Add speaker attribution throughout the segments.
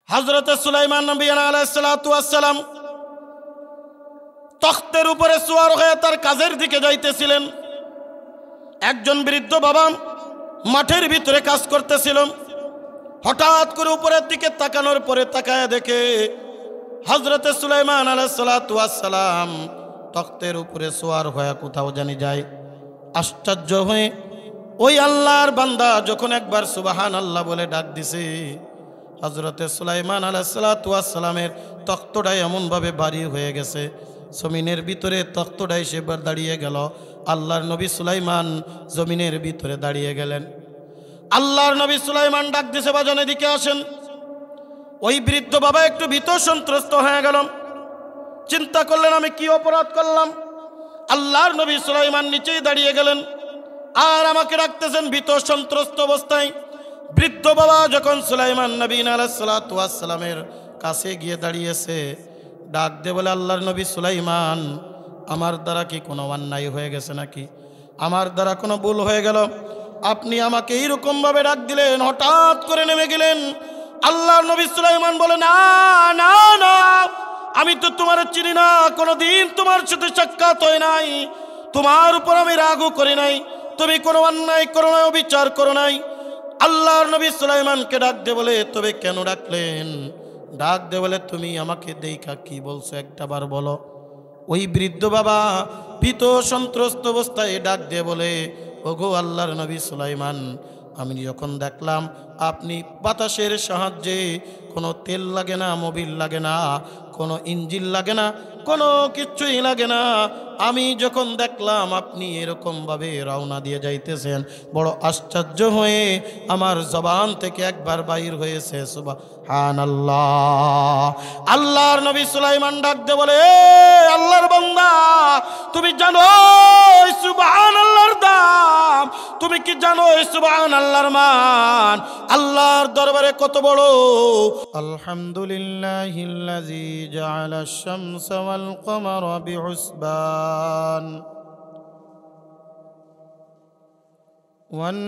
Speaker 1: হযরত সুলাইমান নবী আলাইহিস সালাতু ওয়াস সালাম তখতের উপরে সওয়ার হয়ে তার কাজের দিকে যাইতেছিলেন। একজন বৃদ্ধ বাবা মাঠের ভিতরে কাজ করতেছিল। হঠাৎ করে উপরের দিকে তাকানোর পরে তাকায় দেখে হযরত সুলাইমান আলাইহিস সালাতু ওয়াস সালাম তখতের উপরে সওয়ার হয়ে কোথাও জানি যায়। আশ্চর্য হয়ে ওই আল্লাহর বান্দা যখন একবার সুবহানাল্লাহ বলে ডাক দিছে, হযরত সুলাইমান আলাইহিস সালাতু ওয়াস সালামের তখতটাই এমনভাবে ভারী হয়ে গেছে, জমিনের ভিতরে তখতটাই সে দাঁড়িয়ে গেল। আল্লাহর নবী সুলাইমান জমিনের ভিতরে দাঁড়িয়ে গেলেন। আল্লাহর নবী সুলাইমান ডাক দিছে, বাজান এদিকে আসেন। ওই বৃদ্ধ বাবা একটু ভীত সন্ত্রস্ত হয়ে গেল, চিন্তা করলেন আমি কি অপরাধ করলাম। আল্লাহর নবী সুলাইমান নিচেই দাঁড়িয়ে গেলেন আর আমাকে ডাকতেছেন ভীত সন্ত্রস্ত অবস্থায়। বৃদ্ধ বাবা যখন সুলাইমান নবী আলাইহিস সালাতু ওয়াস সালামের কাছে গিয়ে দাঁড়িয়েছে, ডাক দিয়ে বলে, আল্লাহর নবী সুলাইমান, আমার দ্বারা কি কোনো অন্যায় হয়ে গেছে নাকি? আমার দ্বারা কোনো ভুল হয়ে গেল? আপনি আমাকে এইরকম ভাবে ডাক দিলেন, হঠাৎ করে নেমে গেলেন। আল্লাহর নবী সুলাইমান বলে, না না না, আমি তো তোমার চিনি না, কোনোদিন তোমার সাথে সাক্ষাৎ হয় নাই, তোমার উপর আমি রাগও করি নাই, তুমি কোনো অন্যায় করো নাই, অবিচার করো নাই। আল্লাহর নবী সুলাইমানকে ডাক দিয়ে বলে, তবে কেন ডাকলেন? ডাক দিয়ে বলে, তুমি আমাকে দেখা কি বলছো একটাবার বলো। ওই বৃদ্ধ বাবা ভীত সন্ত্রস্ত অবস্থায় ডাক দিয়ে বলে, ওগো আল্লাহর নবী সুলাইমান, আমি যখন দেখলাম আপনি বাতাসের সাহায্যে, কোনো তেল লাগে না, মোবিল লাগে না, কোনো ইঞ্জিন লাগে না, কোনো কিছুই লাগে না, আমি যখন দেখলাম আপনি এরকমভাবে রওনা দিয়ে যাইতেছেন, বড় আশ্চর্য হয়ে আমার জবান থেকে একবার বাইর হয়েছে সুবহানাল্লাহ। আল্লাহর নবী সুলাইমান ডাক দিয়ে বলে, আল্লাহর বান্দা, তুমি জানো সুবহানাল্লাহর দাম? তুমি কি জানো সুবহানাল্লাহর মান? আল্লাহর দরবারে কত বড়। আলহামদুলিল্লাহিল্লাযী জাআলাশ শামসা ওয়াল কমারা বিহুসবান ওয়ান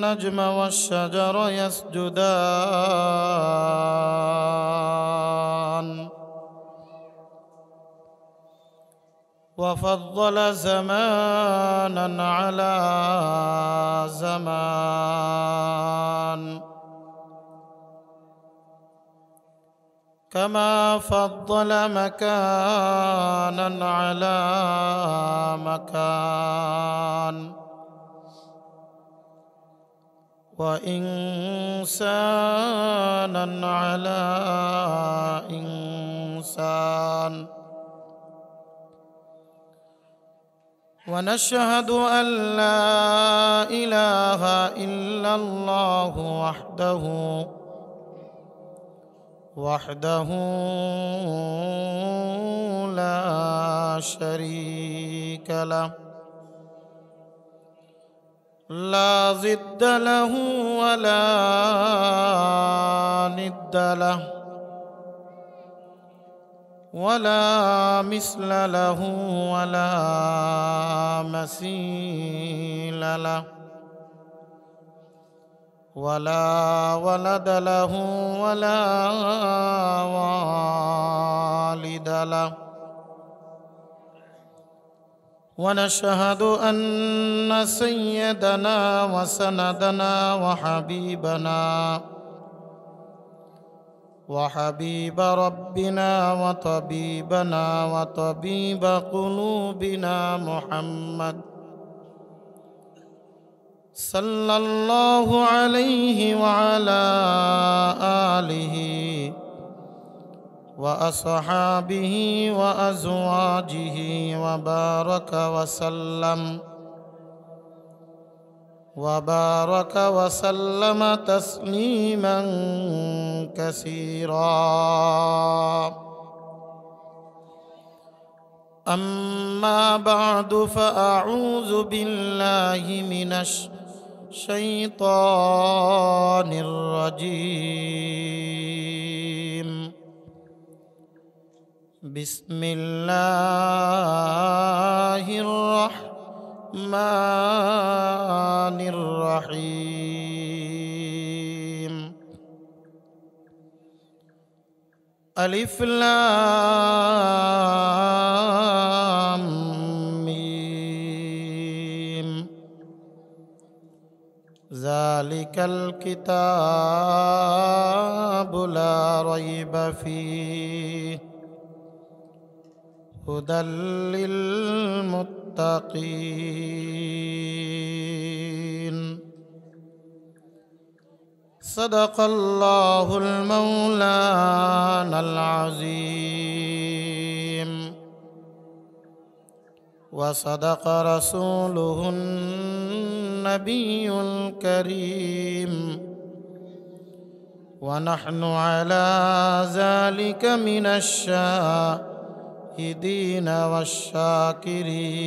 Speaker 1: নাজমা ওয়াশ শাজারা ইয়াসজুদান وفضل زمانا على زمان كما فضل مكانا على مكان وإنسانا على إنسان ونشهد أن لا إله إلا الله وحده لا شريك له لا ضد له ولا ند له ولا مثل له ولا مثيل له ولا ولد له ولا والد له ونشهد أن سيدنا وسندنا وحبيب ربنا وطبيبنا وطبيب قلوبنا محمد صلى الله عليه وعلى آله وأصحابه وأزواجه وبارك وسلم تسليما كثيرا. أما بعد فأعوذ بالله من الشيطان الرجيم. بسم الله الرحمن الرحيم. ألف لام ميم ذلك الكتاب لا ريب فيه هدى للمتقين صدق الله المولانا العظيم وصدق رسوله النبي الكريم ونحن على ذلك من الشاهدين والشاكرين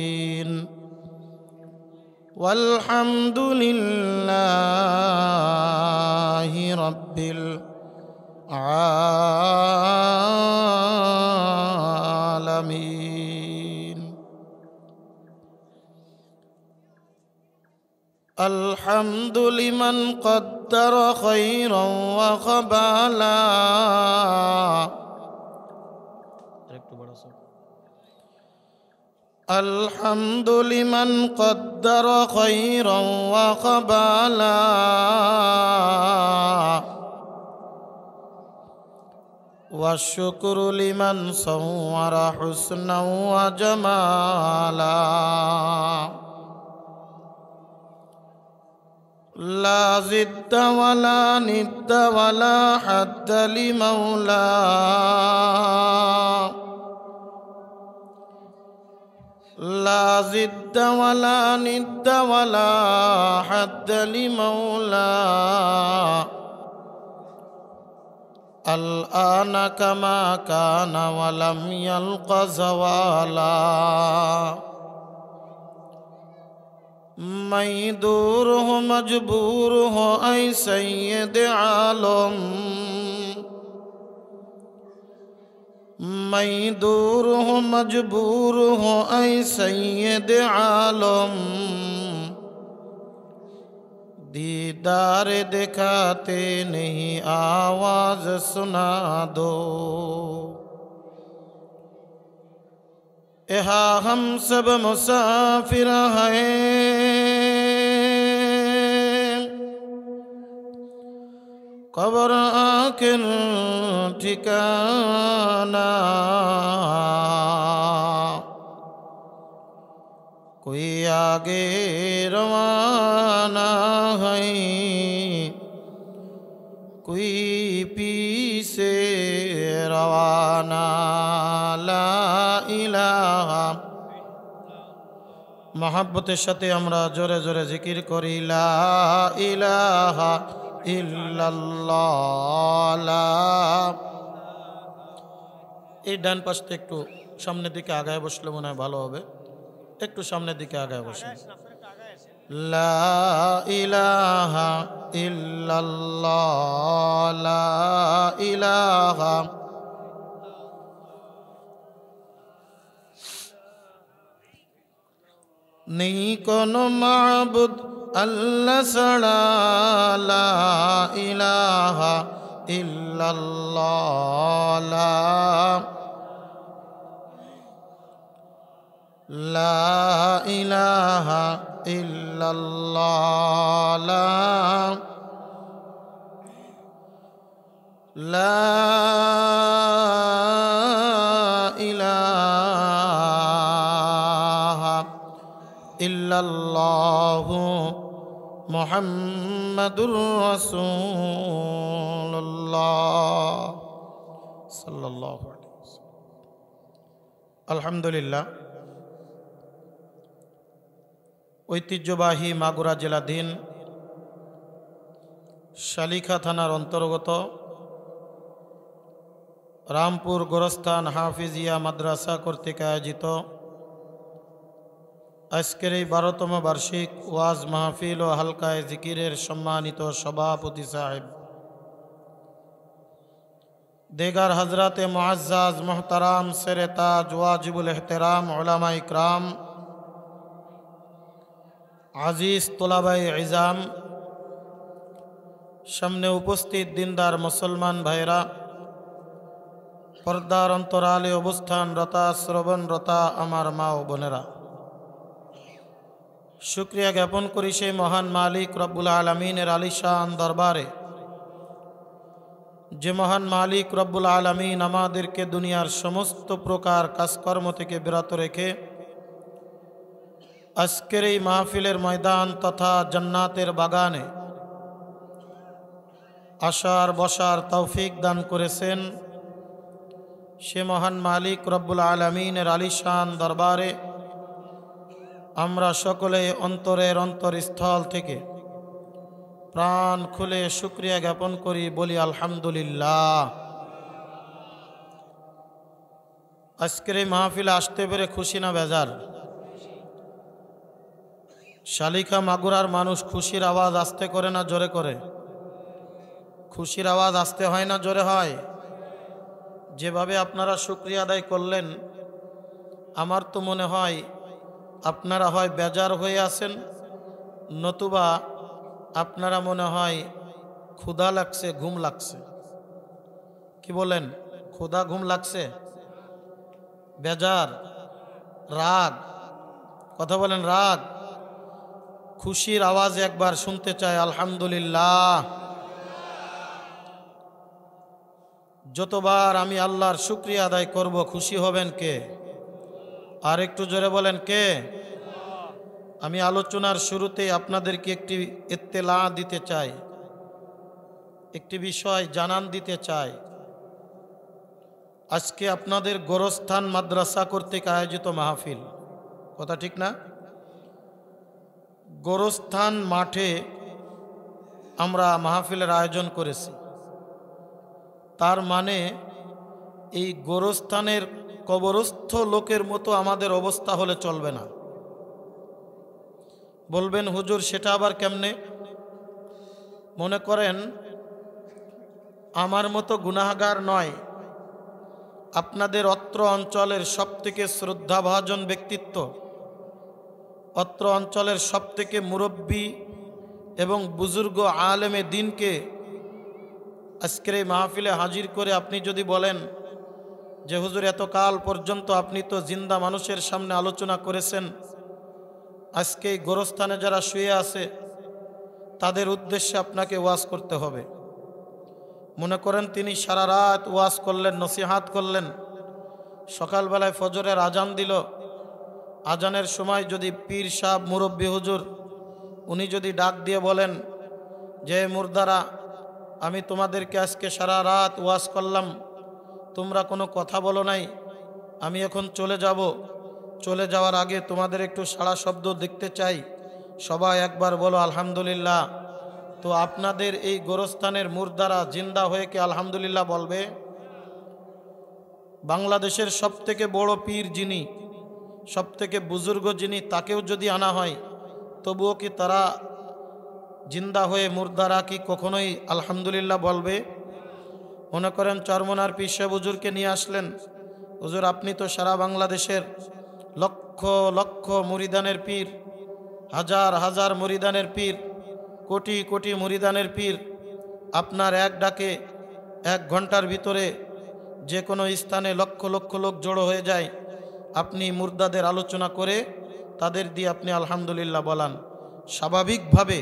Speaker 1: والحمد لله رب العالمين الحمد لمن قدر خيرا وخبالا الحمد لمن قدر خيرا وخبالا والشكر لمن صور حسنا وجمالا لا ضد ولا ند ولا حد لمولاه لا ضد ولا ند ولا حد لمولاه الآن كما كان ولم يلق زوالا میں دور ہو مجبور ہو اے سید عالم میں دور ہوں مجبور ہوں اے سید عالم دیدار دکھاتے نہیں آواز سنا دو یہاں ہم سب مسافر ہیں قبر آخر ٹھکانا کوئی آگے روانہ ہے کوئی پیچھے روانہ لا الہ محبت সাথে আমরা জোরে জোরে জিকির করি লা ইলাহা ইল্লাল্লাহ এই ডান পাশটা একটু সামনের দিকে আগায় বসলে মনে হয় ভালো হবে একটু সামনের দিকে আগায় বসেন লা ইলাহা ইল্লাল্লাহ লা ইলাহা নেই কোনো মাবুদ আল্লাহ ছাড়া লা ইলাহা ইল্লাল্লাহ লা ইলাহা ইল্লাল্লাহ লা ইলাহা ইল্লাল্লাহু মুহাম্মাদুর রাসূলুল্লাহ সাল্লাল্লাহু আলাইহি ওয়াসাল্লাম আলহামদুলিল্লাহ ঐতিহ্যবাহী মাগুরা জেলাধীন শালিখা থানার অন্তর্গত রামপুর গোরস্থান হাফিজিয়া মাদ্রাসা কর্তৃক আয়োজিত আজকের এই 12তম বার্ষিক ওয়াজ মাহফিল ও হালকায়ে জিকিরের সম্মানিত সভাপতি সাহেব দেগার হজরতে মুআজ্জাজ মোহতারাম সেরে তাজ ওয়াজিবুল এহতেরাম উলামা ইকরাম আজিজ তোলাবাই ইজাম সামনে উপস্থিত দিনদার মুসলমান ভাইরা পর্দার অন্তরালে অবস্থানরতা শ্রবণরতা আমার মা ও বোনেরা, শুকরিয়া জ্ঞাপন করি সেই মহান মালিক রব্বুল আলমিনের আলিশান দরবারে, যে মহান মালিক রব্বুল আলমিন আমাদেরকে দুনিয়ার সমস্ত প্রকার কাজকর্ম থেকে বিরত রেখে আজকের এই মাহফিলের ময়দান তথা জান্নাতের বাগানে আসার বসার তৌফিক দান করেছেন। সে মহান মালিক রব্বুল আলমিনের আলিশান দরবারে আমরা সকলে অন্তরের অন্তরস্থল থেকে প্রাণ খুলে শুকরিয়া জ্ঞাপন করি, বলি আলহামদুলিল্লাহ। আজকের এই মাহফিলে আসতে পেরে খুশি না বেজার? শালিকা মাগুরার মানুষ খুশির আওয়াজ আস্তে করে না জোরে করে? খুশির আওয়াজ আস্তে হয় না জোরে হয়? যেভাবে আপনারা শুকরিয়া আদায় করলেন, আমার তো মনে হয় আপনারা হয় বেজার হয়ে আছেন, নতুবা আপনারা মনে হয় ক্ষুধা লাগছে, ঘুম লাগছে। কি বলেন? ক্ষুধা ঘুম লাগছে, বেজার, রাগ? কথা বলেন, রাগ? খুশির আওয়াজ একবার শুনতে চাই আলহামদুলিল্লাহ। যতবার আমি আল্লাহর শুকরিয়া আদায় করব, খুশি হবেন কে? আর একটু জোরে বলেন, কে? আমি আলোচনার শুরুতে আপনাদেরকে একটি ইত্তেলা দিতে চাই, একটি বিষয় জানান দিতে চাই। আজকে আপনাদের গোরস্থান মাদ্রাসা কর্তৃক আয়োজিত মাহফিল, কথা ঠিক না? গোরস্থান মাঠে আমরা মাহফিলের আয়োজন করেছি। তার মানে এই গোরস্থানের কবরস্থ লোকের মতো আমাদের অবস্থা হলে চলবে না। বলবেন হুজুর সেটা আবার কেমনে? মনে করেন আমার মতো গুনাহগার নয়, আপনাদের অত্র অঞ্চলের সবথেকে শ্রদ্ধাভাজন ব্যক্তিত্ব, অত্র অঞ্চলের সবথেকে মুরব্বী এবং বুজুর্গ আলেমে দ্বীনকে আজকের এই মাহফিলে হাজির করে আপনি যদি বলেন যে হুজুর এতকাল পর্যন্ত আপনি তো জিন্দা মানুষের সামনে আলোচনা করেছেন, আজকে এই গোরস্থানে যারা শুয়ে আছে তাদের উদ্দেশ্যে আপনাকে ওয়াজ করতে হবে। মনে করেন তিনি সারা রাত ওয়াজ করলেন, নসিহাত করলেন, সকালবেলায় ফজরের আজান দিল, আজানের সময় যদি পীর সাহেব মুরব্বী হুজুর উনি যদি ডাক দিয়ে বলেন যে মুর্দারা, আমি তোমাদেরকে আজকে সারা রাত ওয়াজ করলাম, তোমরা কোনো কথা বলো নাই, আমি এখন চলে যাব, চলে যাওয়ার আগে তোমাদের একটু সাড়া শব্দ দেখতে চাই, সবাই একবার বলো আলহামদুলিল্লাহ। তো আপনাদের এই গোরস্থানের মুর্দারা জিন্দা হয়ে কি আলহামদুলিল্লাহ বলবে? বাংলাদেশের সবথেকে বড় পীর যিনি, সবথেকে বুজুর্গ যিনি, তাকেও যদি আনা হয় তবুও কি তারা জিন্দা হয়ে মুর্দারা কি কখনোই আলহামদুলিল্লাহ বলবে? মনে করেন চরমনার পীর সাহেব হুজুরকে নিয়ে আসলেন, হুজুর আপনি তো সারা বাংলাদেশের লক্ষ লক্ষ মুরিদানের পীর, হাজার হাজার মুরিদানের পীর, কোটি কোটি মুরিদানের পীর, আপনার এক ডাকে 1 ঘন্টার ভিতরে যে কোনো স্থানে লক্ষ লক্ষ লোক জড়ো হয়ে যায়, আপনি মুর্দাদের আলোচনা করে তাদের দিয়ে আপনি আলহামদুলিল্লাহ বলান, স্বাভাবিকভাবে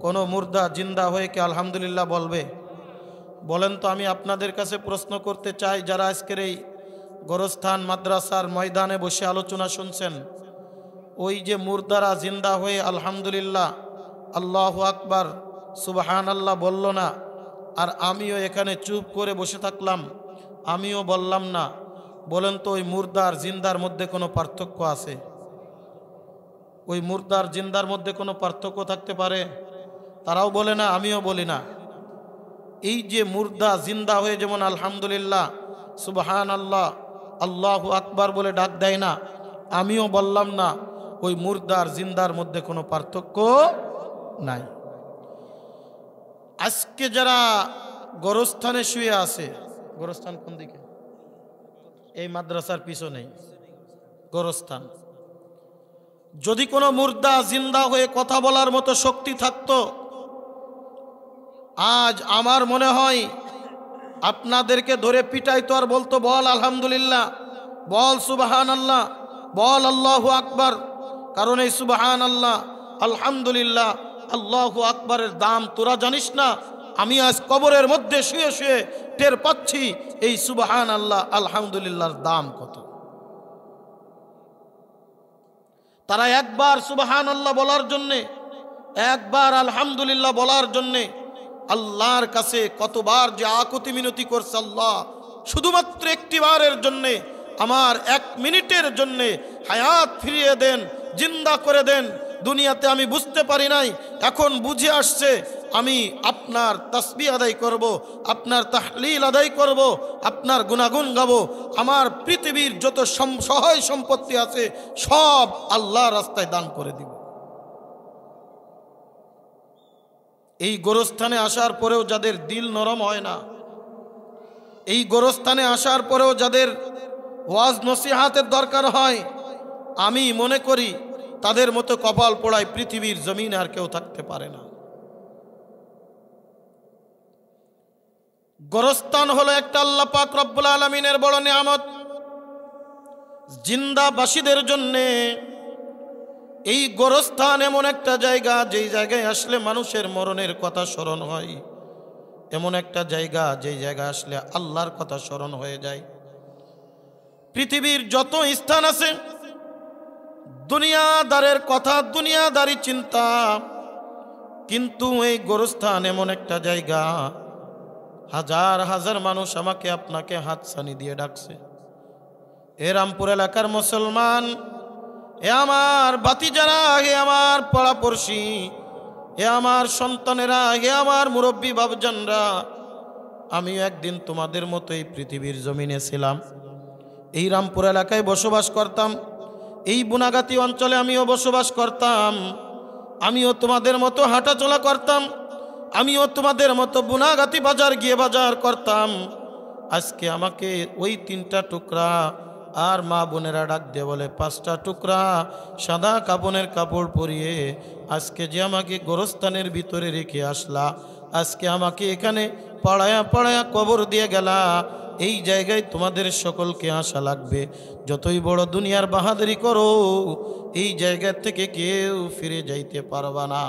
Speaker 1: কোনো মুর্দা জিন্দা হয়ে কি আলহামদুলিল্লাহ বলবে? বলেন তো। আমি আপনাদের কাছে প্রশ্ন করতে চাই, যারা আজকের এই গোরস্থান মাদ্রাসার ময়দানে বসে আলোচনা শুনছেন, ওই যে মুর্দারা জিন্দা হয়ে আলহামদুলিল্লাহ, আল্লাহু আকবার, সুবহান আল্লাহ বলল না, আর আমিও এখানে চুপ করে বসে থাকলাম, আমিও বললাম না, বলেন তো ওই মুর্দার জিন্দার মধ্যে কোনো পার্থক্য আছে? ওই মুর্দার জিন্দার মধ্যে কোনো পার্থক্য থাকতে পারে? তারাও বলে না, আমিও বলি না। এই যে মুর্দা জিন্দা হয়ে যেমন আলহামদুলিল্লাহ, সুবহান আল্লাহ, আল্লাহু আকবার বলে ডাক দেয় না, আমিও বললাম না, ওই মুর্দার জিন্দার মধ্যে কোনো পার্থক্য নাই। আজকে যারা গোরস্থানে শুয়ে আছে, গোরস্থান কোন দিকে? এই মাদ্রাসার পিছনেই গোরস্থান। যদি কোনো মুর্দা জিন্দা হয়ে কথা বলার মতো শক্তি থাকতো, আজ আমার মনে হয় আপনাদেরকে ধরে পিটাইতো আর বলতো বল আলহামদুলিল্লাহ, বল সুবহানাল্লাহ, বল আল্লাহু আকবার। কারণ এই সুবহানাল্লাহ, আলহামদুলিল্লাহ, আল্লাহু আকবারের দাম তোরা জানিস না। আমি আজ কবরের মধ্যে শুয়ে শুয়ে টের পাচ্ছি এই সুবহানাল্লাহ আলহামদুলিল্লাহর দাম কত। তারা একবার সুবহানাল্লাহ বলার জন্যে, একবার আলহামদুলিল্লাহ বলার জন্যে আল্লাহর কাছে কতবার যে আকুতি মিনতি করছে, আল্লাহ শুধুমাত্র একটি বারের জন্যে, আমার 1 মিনিটের জন্যে হায়াত ফিরিয়ে দেন, জিন্দা করে দেন। দুনিয়াতে আমি বুঝতে পারি নাই, এখন বুঝে আসছে। আমি আপনার তাসবিহ আদায় করব, আপনার তাহলিল আদায় করব, আপনার গুনাগুন গাবো। আমার পৃথিবীর যত সহায় সম্পত্তি আছে সব আল্লাহর রাস্তায় দান করে দিব। এই গোরস্থানে আসার পরেও যাদের দিল নরম হয় না, এই গোরস্থানে আসার পরেও যাদের ওয়াজ নসিহাতের দরকার হয়, আমি মনে করি তাদের মতো কপাল পোড়ায় পৃথিবীর জমিনে আর কেউ থাকতে পারে না। গোরস্থান হলো একটা আল্লাহ পাক রব্বুল আলামিনের বড় নিয়ামত। জিন্দাবাসীদের জন্যে এই গোরস্থান এমন একটা জায়গা, যেই জায়গায় আসলে মানুষের মরণের কথা স্মরণ হয়, এমন একটা জায়গা যেই জায়গায় আসলে আল্লাহর কথা স্মরণ হয়ে যায়। পৃথিবীর যত স্থান আছে দুনিয়াদারের কথা, দুনিয়াদারি চিন্তা, কিন্তু এই গোরস্থান এমন একটা জায়গা, হাজার হাজার মানুষ আমাকে আপনাকে হাতছানি দিয়ে ডাকছে। এ রামপুর এলাকার মুসলমান, এ আমার ভাতিজারা, হে আমার পাড়াপড়শি, হে আমার সন্তানেরা, হে আমার মুরব্বী বাবজানরা, আমি একদিন তোমাদের মতো এই পৃথিবীর জমিনে ছিলাম। এই রামপুর এলাকায় বসবাস করতাম, এই বুনাগাতি অঞ্চলে আমিও বসবাস করতাম। আমিও তোমাদের মতো হাঁটাচলা করতাম, আমিও তোমাদের মতো বুনাগাতি বাজার গিয়ে বাজার করতাম। আজকে আমাকে ওই 3টা টুকরা আর মা বোনেরা ডাক দিয়ে বলে 5টা টুকরা সাদা কাপনের কাপড় পরিয়ে আজকে যে আমাকে গোরস্থানের ভিতরে রেখে আসলা, আজকে আমাকে এখানে পাড়ায়া পাড়ায়া কবর দিয়ে গেলা, এই জায়গায় তোমাদের সকলকে আসা লাগবে। যতই বড় দুনিয়ার বাহাদুরি করো, এই জায়গা থেকে কেউ ফিরে যাইতে পারবা না।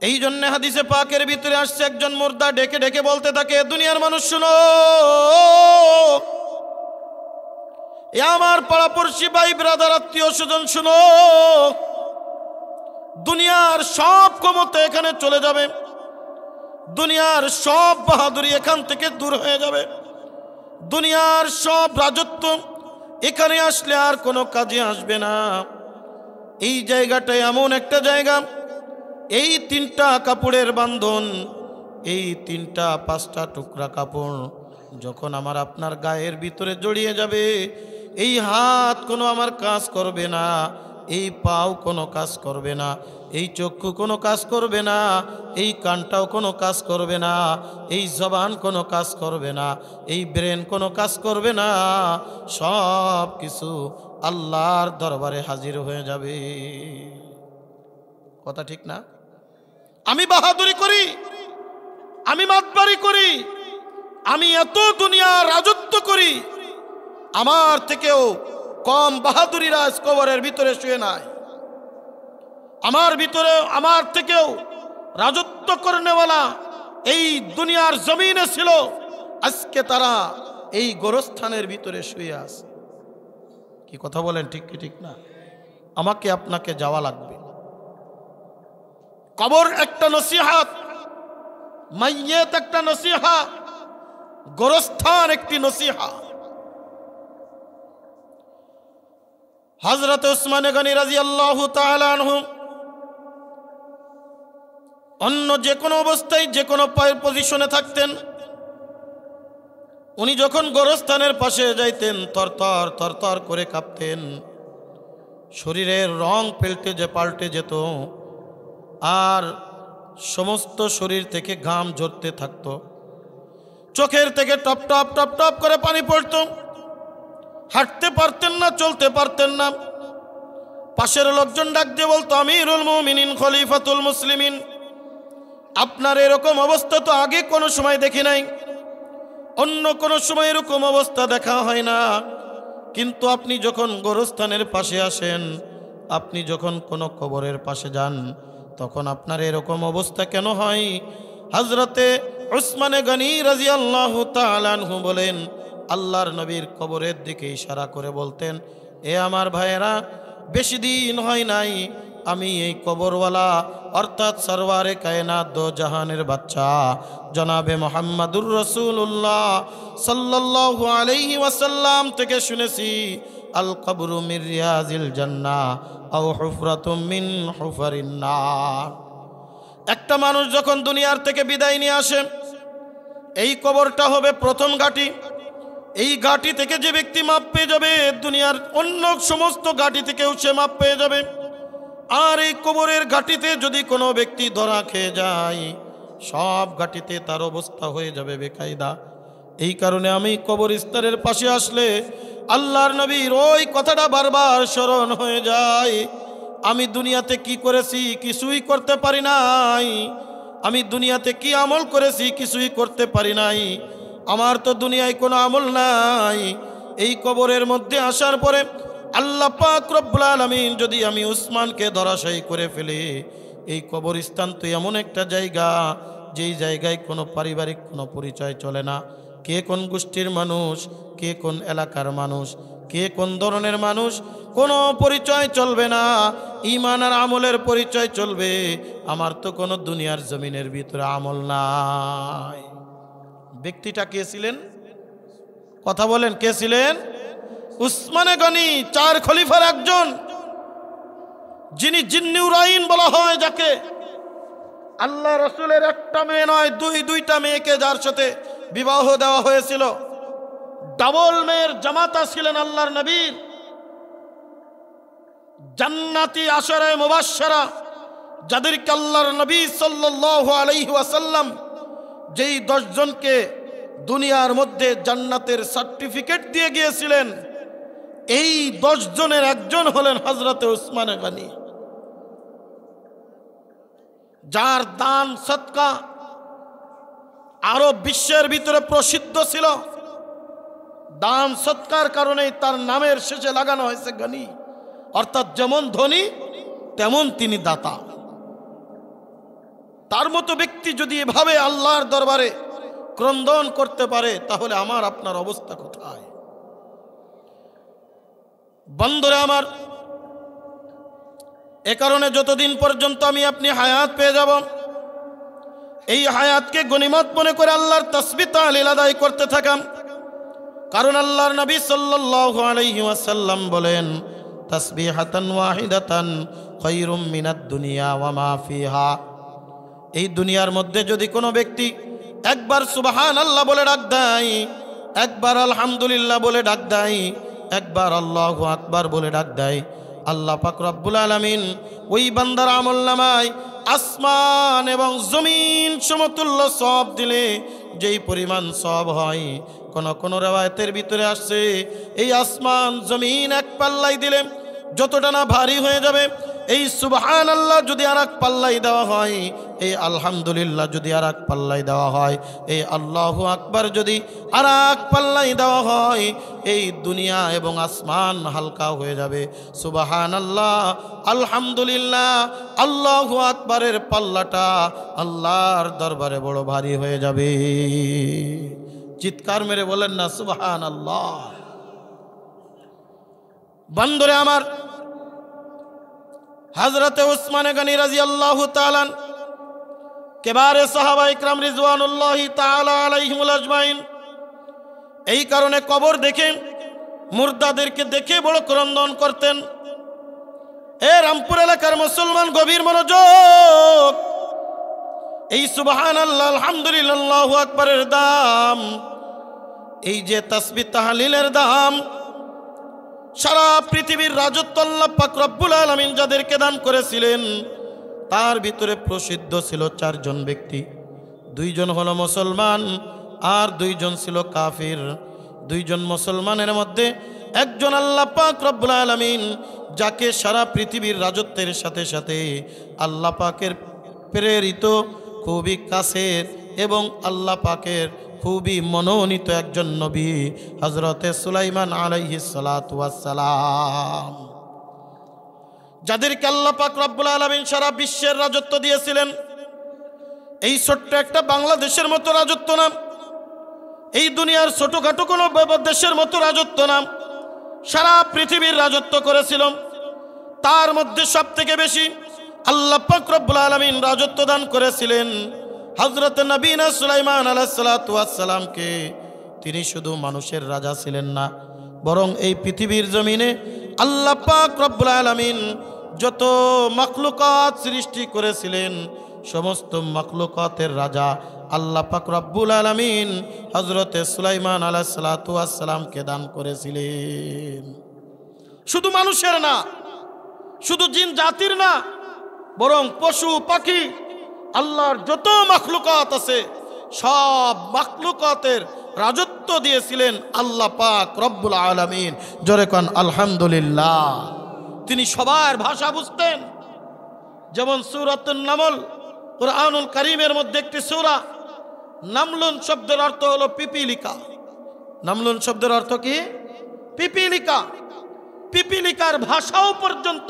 Speaker 1: এই জন্য হাদিসে পাকের ভিতরে আসছে, একজন মুর্দা ডেকে ডেকে বলতে থাকে, দুনিয়ার মানুষ শুনো, এ আমার পাড়াপড়শি ভাই ব্রাদার আত্মীয় স্বজন শুনো, দুনিয়ার সব ক্ষমতা এখানে চলে যাবে, দুনিয়ার সব বাহাদুরি এখান থেকে দূর হয়ে যাবে, দুনিয়ার সব রাজত্ব এখানে আসলে আর কোনো কাজে আসবে না। এই জায়গাটা এমন একটা জায়গা, এই 3টা কাপড়ের বান্ধন, এই 5টা টুকরা কাপড় যখন আমার আপনার গায়ের ভিতরে জড়িয়ে যাবে, এই হাত কোনো আমার কাজ করবে না, এই পাও কোনো কাজ করবে না, এই চক্ষু কোনো কাজ করবে না, এই কানটাও কোনো কাজ করবে না, এই জবান কোনো কাজ করবে না, এই ব্রেন কোনো কাজ করবে না, সব কিছু আল্লাহর দরবারে হাজির হয়ে যাবে। কথা ঠিক না? আমি বাহাদুরি করি, আমি মাতবারি করি, আমি এত দুনিয়া রাজত্ব করি, আমার থেকেও কম বাহাদুরিরা কবরের ভিতরে শুয়ে নাই। আমার থেকেও রাজত্ব করনেওয়ালা এই দুনিয়ার জমিনে ছিল, আজকে তারা এই গোরস্থানের ভিতরে শুয়ে আছে। কি কথা বলেন, ঠিক কি ঠিক না? আমাকে আপনাকে যাওয়া লাগবে। কবর একটা নসিহাত, মাইয়েত একটা নসিহা, গোরস্থান একটি নসিহা। হযরত উসমান গনি রাদিয়াল্লাহু তাআলা আনহু অন্য যে কোনো অবস্থায় যে কোনো পজিশনে থাকতেন, উনি যখন গোরস্থানের পাশে যাইতেন থরথর থরথর করে কাঁপতেন, শরীরের রং পাল্টে যেত, আর সমস্ত শরীর থেকে ঘাম ঝরতে থাকতো, চোখের থেকে টপ টপ টপ টপ করে পানি পড়তো, হাঁটতে পারতেন না, চলতে পারতেন না। পাশের লোকজন ডাক দিয়ে বলতো, আমিরুল মুমিনিন খলিফাতুল মুসলিমিন, আপনার এরকম অবস্থা তো আগে কোনো সময় দেখি নাই, অন্য কোনো সময় এরকম অবস্থা দেখা হয় না। কিন্তু আপনি যখন গোরস্থানের পাশে আসেন, আপনি যখন কোনো কবরের পাশে যান, তখন আপনার এরকম অবস্থা কেন হয়? হযরতে উসমানে গনি রাদিয়াল্লাহু তাআলা আনহু বলেন, আল্লাহর নবীর কবরের দিকে ইশারা করে বলতেন, এ আমার ভাইয়েরা, বেশি দিন হয় নাই আমি এই কবরওয়ালা অর্থাৎ সরওয়ারে কায়নাত দো জাহানের বাচ্চা জনাবে মুহাম্মাদুর রাসূলুল্লাহ সাল্লাল্লাহু আলাইহি ওয়াসাল্লাম থেকে শুনেছি, আল কবরু মির রিয়াজিল জান্নাহ আও হুফরাতুম মিন হুফারিন নার। একটা মানুষ যখন দুনিয়ার থেকে বিদায় নিয়ে আসে, এই কবরটা হবে প্রথম ঘাঁটি। এই ঘাঁটি থেকে যে ব্যক্তি মাপ পেয়ে যাবে, দুনিয়ার অন্য সমস্ত ঘাঁটি থেকেও সে মাপ পেয়ে যাবে। আর এই কবরের ঘাঁটিতে যদি কোনো ব্যক্তি ধরা খেয়ে যায়, সব ঘাঁটিতে তার অবস্থা হয়ে যাবে বেকায়দা। এই কারণে আমি কবরস্থানের পাশে আসলে আল্লাহর নবীর ওই কথাটা বারবার স্মরণ হয়ে যায়, আমি দুনিয়াতে কি করেছি? কিছুই করতে পারি নাই। আমি দুনিয়াতে কি আমল করেছি? কিছুই করতে পারি নাই। আমার তো দুনিয়ায় কোনো আমল নাই। এই কবরের মধ্যে আসার পরে আল্লাহ পাক রব্বুল আলামিন যদি আমি উসমানকে ধরাশায়ী করে ফেলি, এই কবরস্থান তো এমন একটা জায়গা, যেই জায়গায় কোনো পারিবারিক কোনো পরিচয় চলে না। কে কোন গোষ্ঠীর মানুষ, কে কোন এলাকার মানুষ, কে কোন ধরনের মানুষ, কোনো পরিচয় চলবে না। ঈমান আর আমলের পরিচয় চলবে। আমার তো কোনো দুনিয়ার জমিনের ভিতরে আমল নাই। ব্যক্তিটা কে ছিলেন? কথা বলেন, কে ছিলেন? উসমানে গনি, চার খলিফার একজন, যিনি জিন্নুরাইন বলা হয় যাকে। আল্লাহ রসুলের একটা মেয়ে নয়, দুইটা মেয়েকে যার সাথে বিবাহ দেওয়া হয়েছিল। ডাবল মেয়ের জামাতা ছিলেন আল্লাহর নবীর। জান্নাতি আশারায়ে মুবাশশারা, যাদেরকে আল্লাহর নবী সাল্লাল্লাহু আলাইহি ওয়াসাল্লাম যেই 10 জনকে দুনিয়ার মধ্যে জান্নাতের সার্টিফিকেট দিয়ে গিয়েছিলেন, এই 10 জনের একজন হলেন হযরতে উসমানে গনি, যার দান সদকা আরব বিশ্বের ভিতরে প্রসিদ্ধ ছিল। দান সৎকার কারণেই তার নামের শেষে লাগানো হয়েছে গনি, অর্থাৎ যেমন ধনী তেমন তিনি দাতা। তার মতো ব্যক্তি যদি এভাবে আল্লাহর দরবারে ক্রন্দন করতে পারে, তাহলে আমার আপনার অবস্থা কোথায়? বন্ধুরা আমার, এ কারণে যতদিন পর্যন্ত আমি আপনি হায়াত পেয়ে যাব, এই হায়াতকে গনিমত মনে করে আল্লাহর তাসবিহ তাহলিল আদায় করতে থাকাম। কারণ আল্লাহর নবী সাল্লাল্লাহু আলাইহি ওয়াসাল্লাম বলেন, তাসবিহাতান ওয়াহিদাতান খায়রুম মিনাদ দুনিয়া ওয়া মা ফিহা। এই দুনিয়ার মধ্যে যদি কোনো ব্যক্তি একবার সুবহানাল্লাহ বলে ডাক দেয়, একবার আলহামদুলিল্লাহ বলে ডাক দেয়, একবার আল্লাহু আকবার বলে ডাক দেয়, আল্লাহ পাক রব্বুল আলামিন ওই বান্দার আমলনামায় আসমান এবং জমিন সমতুল্য সওয়াব দিলে যেই পরিমাণ সওয়াব হয়, কোন রওয়ায়াতের ভিতরে আসছে এই আসমান জমিন এক পাল্লাই দিলে যতটা না ভারী হয়ে যাবে, এই সুবহানাল্লাহ যদি আর এক পাল্লাই দেওয়া হয়, এই আলহামদুলিল্লাহ যদি আর এক পাল্লাই দেওয়া হয়, এই আল্লাহু আকবার যদি আর এক পাল্লাই দেওয়া হয়, এই দুনিয়া এবং আসমান হালকা হয়ে যাবে। সুবহানাল্লাহ, আলহামদুলিল্লাহ, আল্লাহু আকবারের পাল্লাটা আল্লাহর দরবারে বড় ভারী হয়ে যাবে। চিৎকার মেরে বলেন না সুবহানাল্লাহ। বন্ধুরে আমার, হযরতে উসমানে গনি রাদিয়াল্লাহু তাআলা কেবারে সাহাবা ইকরাম রিজওয়ানুল্লাহি তাআলা আলাইহিমুল আজমাইন এই কারণে কবর দেখে, মুর্দাদেরকে দেখে বড় ক্রন্দন করতেন। এ রামপুর এলাকার মুসলমান গভীর মনোযোগ। এই সুবহানাল্লাহ, আলহামদুলিল্লাহ, আল্লাহু আকবারের দাম, এই যে তাসবিহ তাহলিলের দাম, সারা পৃথিবীর রাজত্ব আল্লাহ পাক রব্বুল আলামিন যাদেরকে দান করেছিলেন, তার ভিতরে প্রসিদ্ধ ছিল 4 জন ব্যক্তি। 2 জন হলো মুসলমান আর 2 জন ছিল কাফির। 2 জন মুসলমানের মধ্যে একজন আল্লাহ পাক রব্বুল আলামিন, যাকে সারা পৃথিবীর রাজত্বের সাথে সাথে আল্লাহ পাকের প্রেরিত খুবই কাছের এবং আল্লাহ পাকের খুবই মনোনীত একজন নবী হযরতে সুলাইমান আলাইহিস সালাতু ওয়াস সালাম, যাদেরকে আল্লাহ পাক রব্বুল আলামিন সারা বিশ্বের রাজত্ব দিয়েছিলেন। এই ছোট্ট একটা বাংলাদেশের মতো রাজত্ব না, এই দুনিয়ার ছোটখাটো কোনো দেশের মতো রাজত্ব না, সারা পৃথিবীর রাজত্ব করেছিল। তার মধ্যে সবথেকে বেশি আল্লাহ পাক রব্বুল আলামিন রাজত্ব দান করেছিলেন হযরত নবীনা সুলাইমান আলাইহিস সালাতু ওয়াস সালামকে। তিনি শুধু মানুষের রাজা ছিলেন না, বরং এই পৃথিবীর জমিনে আল্লাহ পাক রব্বুল আলামিন যত মাখলুকাত সৃষ্টি করেছিলেন সমস্ত মাখলুকাতের রাজা আল্লাহ পাক রব্বুল আলামিন হযরতে সুলাইমান আলাইহিস সালাতু ওয়াস সালামকে দান করেছিলেন। শুধু মানুষের না, শুধু জিন জাতির না, বরং পশু পাখি আল্লাহর যত মাখলুকাত আছে সব মাখলুকাতের রাজত্ব দিয়েছিলেন আল্লাহ পাক রব্বুল আলামিন। জোরে কোন আলহামদুলিল্লাহ। তিনি সবার ভাষা বুঝতেন। যেমন সূরাতুন নামল, কুরআনুল কারীমের মধ্যে একটি সূরা, নামলুন শব্দের অর্থ হলো পিপিলিকা। নামলুন শব্দের অর্থ কি? পিপিলিকা। পিপিলিকার ভাষাও পর্যন্ত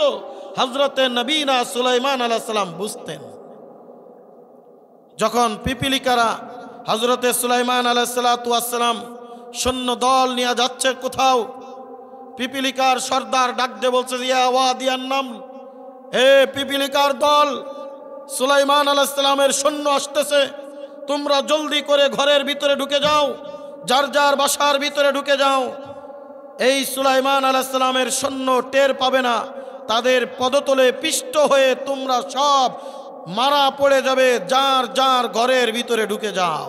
Speaker 1: হযরতে নবীনা সুলাইমান আলাইহিস সালাম বুঝতেন। যখন পিপিলিকারা হযরতে সুলাইমান আলাইহিস সালাতু ওয়াস সালাম সৈন্য দল নিয়ে যাচ্ছে কোথাও, পিপিলিকার সর্দার ডাক দিয়ে বলছে, ইয়া ওয়াদিয়ান নামল, হে পিপিলিকার দল, সুলাইমান আলাইহিস সালামের সৈন্য আসতেছে, তোমরা জলদি করে ঘরের ভিতরে ঢুকে যাও, যার যার বাসার ভিতরে ঢুকে যাও। এই সুলাইমান আলাইহিস সালামের সৈন্য টের পাবে না, তাদের পদতলে পিষ্ট হয়ে তোমরা সব মারা পড়ে যাবে, যার যার ঘরের ভিতরে ঢুকে যাও।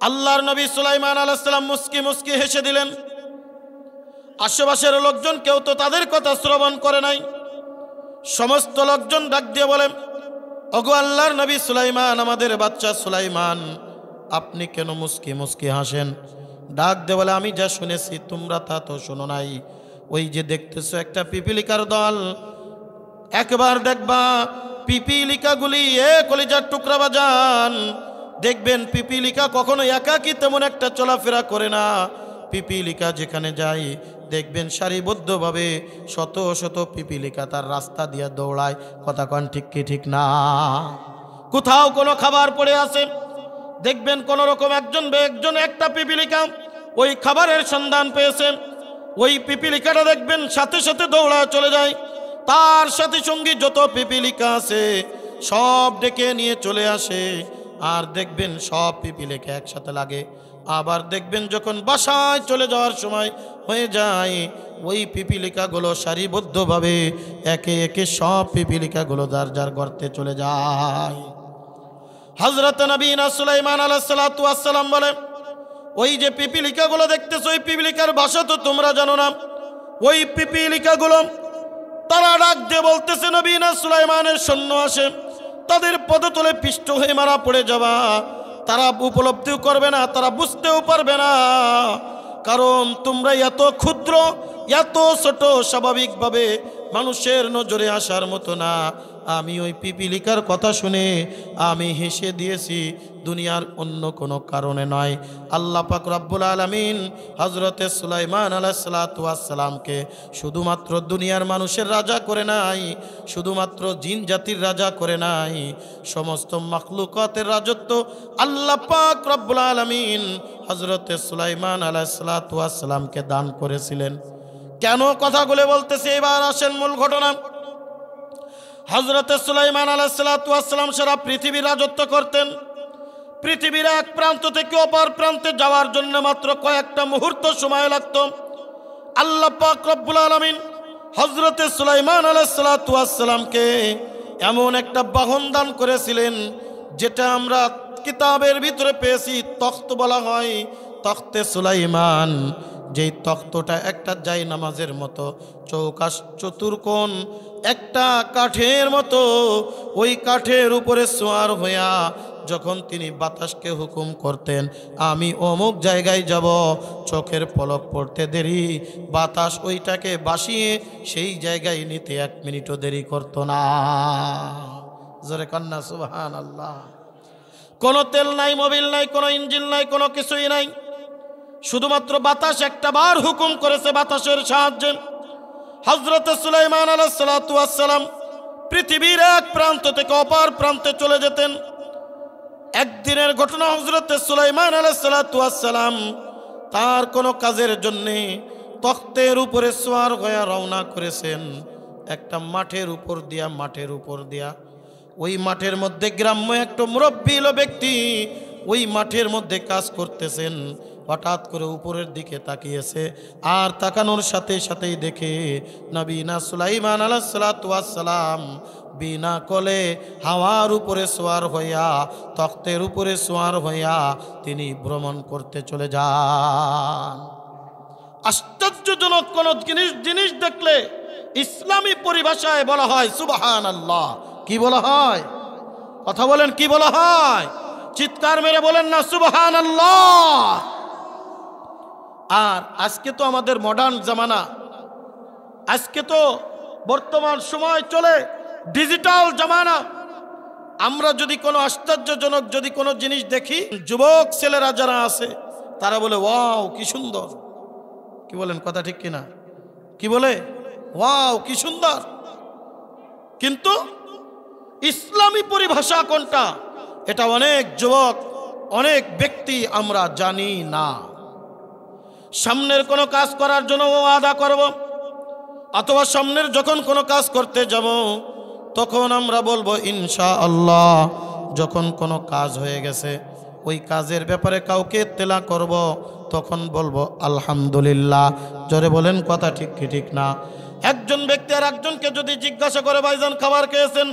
Speaker 1: আল্লাহর নবী সুলাইমান আলাইহিস সালাম মুস্কি মুস্কি হেসে দিলেন। আশেপাশের লোকজন কেউ তো তাদের কথা শ্রবণ করে নাই। সমস্ত লোকজন ডাক দিয়ে বলেন, ওগো আল্লাহর নবী সুলাইমান, আমাদের বাচ্চা সুলাইমান, আপনি কেন মুস্কি মুস্কি হাসেন? ডাক দিয়ে বলে, আমি যা শুনেছি তোমরা তা তো শোনো নাই। ওই যে দেখতেছো একটা পিপিলিকার দল, একবার দেখবা পিপিলিকাগুলি কলিজার টুকরা বাজান, দেখবেন পিপিলিকা কখনো একাকী তেমন একটা চলাফেরা করে না। পিপিলিকা যেখানে যায় দেখবেন সারিবদ্ধভাবে শত শত পিপিলিকা তার রাস্তা দিয়ে দৌড়ায়। কথা কন ঠিক কি ঠিক না? কোথাও কোনো খাবার পড়ে আছে, দেখবেন কোন রকম একজন একটা পিপিলিকা ওই খাবারের সন্ধান পেয়েছে, ওই পিপিলিকাটা দেখবেন সাথে সাথে দৌড়া চলে যায়, তার সাথে সঙ্গী যত পিপিলিকা আছে সব ডেকে নিয়ে চলে আসে। আর দেখবেন সব পিপিলিকা একসাথে লাগে। আবার দেখবেন যখন বাসায় চলে যাওয়ার সময় হয়ে যায়, ওই পিপিলিকাগুলো সারিবদ্ধভাবে একে একে সব পিপিলিকাগুলো যার যার গর্তে চলে যায়। হযরত নবীনা সুলাইমান আলাইহিস সালাতু ওয়াস সালাম বলে, ওই যে পিপিলিকাগুলো দেখতেছো, ওই পিপিলিকার ভাষা তো তোমরা জানো না। ওই পিপিলিকাগুলো তারা ডাক দিয়ে বলতেছে, নবীনা সুলাইমানের সৈন্য আসে, তাদের পদতলে পিষ্ট হয়ে মারা পড়ে যাবা। তারা উপলব্ধিও করবে না, তারা বুঝতেও পারবে না, কারণ তোমরা এত ক্ষুদ্র, এত ছোট, স্বাভাবিকভাবে মানুষের নজরে আসার মতো না। আমি ওই পিপিলিকার কথা শুনে আমি হেসে দিয়েছি, দুনিয়ার অন্য কোনো কারণে নয়। আল্লাহ পাক রব্বুল আলামিন হযরতে সুলাইমান আলাইহিস সালাতু ওয়াস সালামকে শুধুমাত্র দুনিয়ার মানুষের রাজা করে নাই, শুধুমাত্র জিন জাতির রাজা করে নাই, সমস্ত মাখলুকাতের রাজত্ব আল্লাহ পাক রব্বুল আলামিন হযরতে সুলাইমান আলাইহিস সালাতু ওয়াস সালামকে দান করেছিলেন। কেন কথাগুলো বলতেছে, এবার আসেন মূল ঘটনা। হযরতে সুলাইমান আলাইহিস সালাতু ওয়াস সালাম সারা পৃথিবীর রাজত্ব করতেন। পৃথিবীর এক প্রান্ত থেকে অপর প্রান্তে যাওয়ার জন্য মাত্র কয়েকটা মুহূর্ত সময় লাগত। আল্লাহ পাক রব্বুল আলামিন হযরতে সুলাইমান আলাইহিস সালাতু ওয়াস সালামকে এমন একটা বাহন দান করেছিলেন, যেটা আমরা কিতাবের ভিতরে পেয়েছি, তখ্ত বলা হয়, তখ্তে সুলাইমান। যেই তখ্তটা একটা জায় নামাজের মতো, চৌকাশ চতুর্কোণ, একটা কাঠের মতো। ওই কাঠের উপরে সোয়ার হইয়া যখন তিনি বাতাসকে হুকুম করতেন, আমি অমুক জায়গায় যাব, চোখের পলক পড়তে দেরি, বাতাস ওইটাকে বাসিয়ে সেই জায়গায় নিতে 1 মিনিটও দেরি করত না। জোরে কন্যা সুবহানাল্লাহ। কোনো তেল নাই, মোবিল নাই, কোনো ইঞ্জিন নাই, কোনো কিছুই নাই। শুধুমাত্র বাতাস একটা বার হুকুম করেছে, বাতাসের সাহায্যে হযরত সুলাইমান আলাইহিস সালাতু ওয়াস সালাম পৃথিবীর এক প্রান্ত থেকে অপর প্রান্তে চলে যেতেন। একদিনের ঘটনা, হযরত সুলাইমান আলাইহিস সালাতু ওয়াস সালাম তার কোনো কাজের জন্যে তখ্তের উপরে সওয়ার হয়ে রওনা করেছেন একটা মাঠের উপর দিয়া। ওই মাঠের মধ্যে গ্রাম্য একটা মুরব্বী ব্যক্তি ওই মাঠের মধ্যে কাজ করতেছেন। হঠাৎ করে উপরের দিকে তাকিয়েছে, আর তাকানোর সাথে সাথেই দেখে নবীনা সুলাইমান আলাইহিস সালাতু ওয়াস সালাম বিনা কোলে হাওয়ার উপরে সওয়ার হইয়া, তখ্তের উপরে সওয়ার হইয়া তিনি ভ্রমণ করতে চলে যান। আশ্চর্যজনক কোন জিনিস দেখলে ইসলামী পরিভাষায় বলা হয় সুবহানাল্লাহ। কি বলা হয়? কথা বলেন, কি বলা হয়? চিৎকার মেরে বলেন না সুবহানাল্লাহ। আর আজকে তো আমাদের মডার্ন জামানা, আজকে তো বর্তমান সময় চলে ডিজিটাল জামানা। আমরা যদি কোনো আশ্চর্যজনক যদি কোনো জিনিস দেখি, যুবক ছেলেরা যারা আছে তারা বলে ওয়াও কি সুন্দর। কি বলেন, কথা ঠিক কিনা? কি বলে? ওয়াও কি সুন্দর। কিন্তু ইসলামী পরিভাষা কোনটা, এটা অনেক যুবক, অনেক ব্যক্তি আমরা জানি না। সামনের কোনো কাজ করার জন্য ওয়াদা করব, অথবা সামনের যখন কোনো কাজ করতে যাব তখন আমরা বলবো ইনশাআল্লাহ। যখন কোনো কাজ হয়ে গেছে, ওই কাজের ব্যাপারে কাউকে ইত্তেলা করব, তখন বলবো আলহামদুলিল্লাহ। জোরে বলেন, কথা ঠিক কি ঠিক না? একজন ব্যক্তি আর একজনকে যদি জিজ্ঞাসা করে ভাইজান খাবার খেয়েছেন,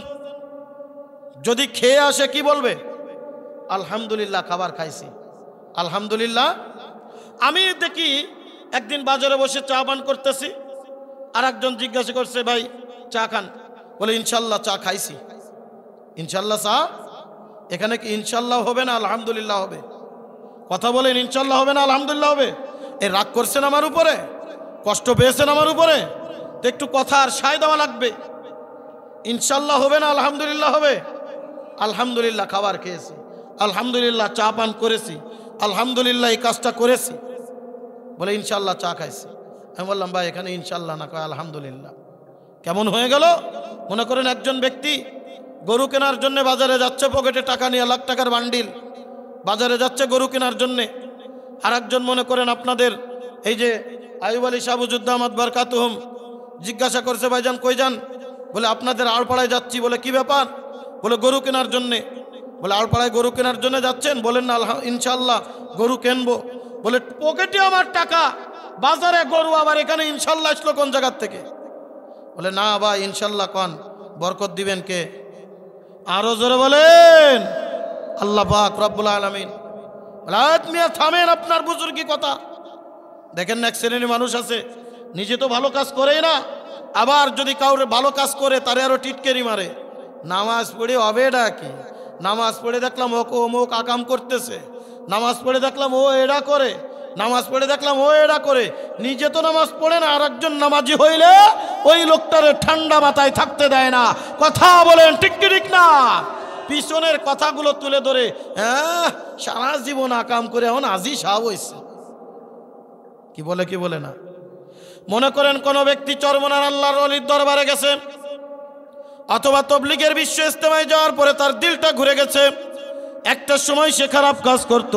Speaker 1: যদি খেয়ে আসে কি বলবে? আলহামদুলিল্লাহ, খাবার খাইছি, আলহামদুলিল্লাহ। আমি দেখি একদিন বাজারে বসে চা পান করতেছি, আর একজন জিজ্ঞাসা করছে ভাই চা খান, বলে ইনশাল্লাহ চা খাইছি। ইনশাল্লাহ চা, এখানে কি ইনশাল্লাহ হবে না আলহামদুলিল্লাহ হবে? কথা বলেন, ইনশাল্লাহ হবে না আলহামদুলিল্লাহ হবে? এ রাগ করছেন আমার উপরে, কষ্ট পেয়েছেন আমার উপরে, তো একটু কথা আর সায় দেওয়া লাগবে। ইনশাল্লাহ হবে না আলহামদুলিল্লাহ হবে? আলহামদুলিল্লাহ খাবার খেয়েছি, আলহামদুলিল্লাহ চা পান করেছি, আলহামদুলিল্লাহ এই কাজটা করেছি, বলে ইনশাল্লাহ চা খাইছি। আমি বললাম ভাই এখানে ইনশাল্লাহ না, কয় আলহামদুলিল্লাহ। কেমন হয়ে গেল? মনে করেন একজন ব্যক্তি গরু কেনার জন্য বাজারে যাচ্ছে, পকেটে টাকা নিয়ে, লাখ টাকার বান্ডিল, বাজারে যাচ্ছে গরু কেনার জন্যে। আর একজন মনে করেন আপনাদের এই যে আইয়ুব আলী শাহবুজুদ্দামাত বারকাতুহুম জিজ্ঞাসা করছে ভাইজান কই যান? বলে আপনাদের আড়পাড়ায় যাচ্ছি। বলে কি ব্যাপার? বলে গরু কেনার জন্যে। বলে আড়পাড়ায় গরু কেনার জন্য যাচ্ছেন? বলেন না ইনশাল্লাহ গরু কিনবো। বলে পকেটে আমার টাকা, বাজারে গরু, আবার এখানে ইনশাল্লাহ আসলো কোন জায়গার থেকে? বলে না ভাই ইনশাল্লাহ কন, বরকত দিবেন কে? আরো জোরে বলেন আল্লাহ পাক রব্বুল আলামিন। মিয়া থামেন আপনার বুজুর্গি কথা। দেখেন না এক শ্রেণীর মানুষ আছে নিজে তো ভালো কাজ করেই না, আবার যদি কাউরে ভালো কাজ করে তারে আরো টিটকেরি মারে। নামাজ পড়ে হবে ডাকি, নামাজ পড়ে দেখলাম ও অমুক আকাম করতেছে, নামাজ পড়ে দেখলাম ও এরা করে, নামাজ পড়ে দেখলাম ও এরা করে। নিজে তো নামাজ পড়ে না, আর একজন নামাজি হইলে ওই লোকটারে ঠান্ডা মাথায় থাকতে দেয় না। কথা বলেন ঠিক কি ঠিক না? পিছনের কথাগুলো তুলে ধরে হ্যাঁ সারা জীবন আকাম করে এখন আজি সাহ হইছে। কি বলে কি বলে না? মনে করেন কোন ব্যক্তি চরমনার আল্লাহর ওলির দরবারে গেছে, অথবা তবলিগের বিশ্ব ইজতেমায় যাওয়ার পরে তার দিলটা ঘুরে গেছে। একটা সময় সে খারাপ কাজ করত,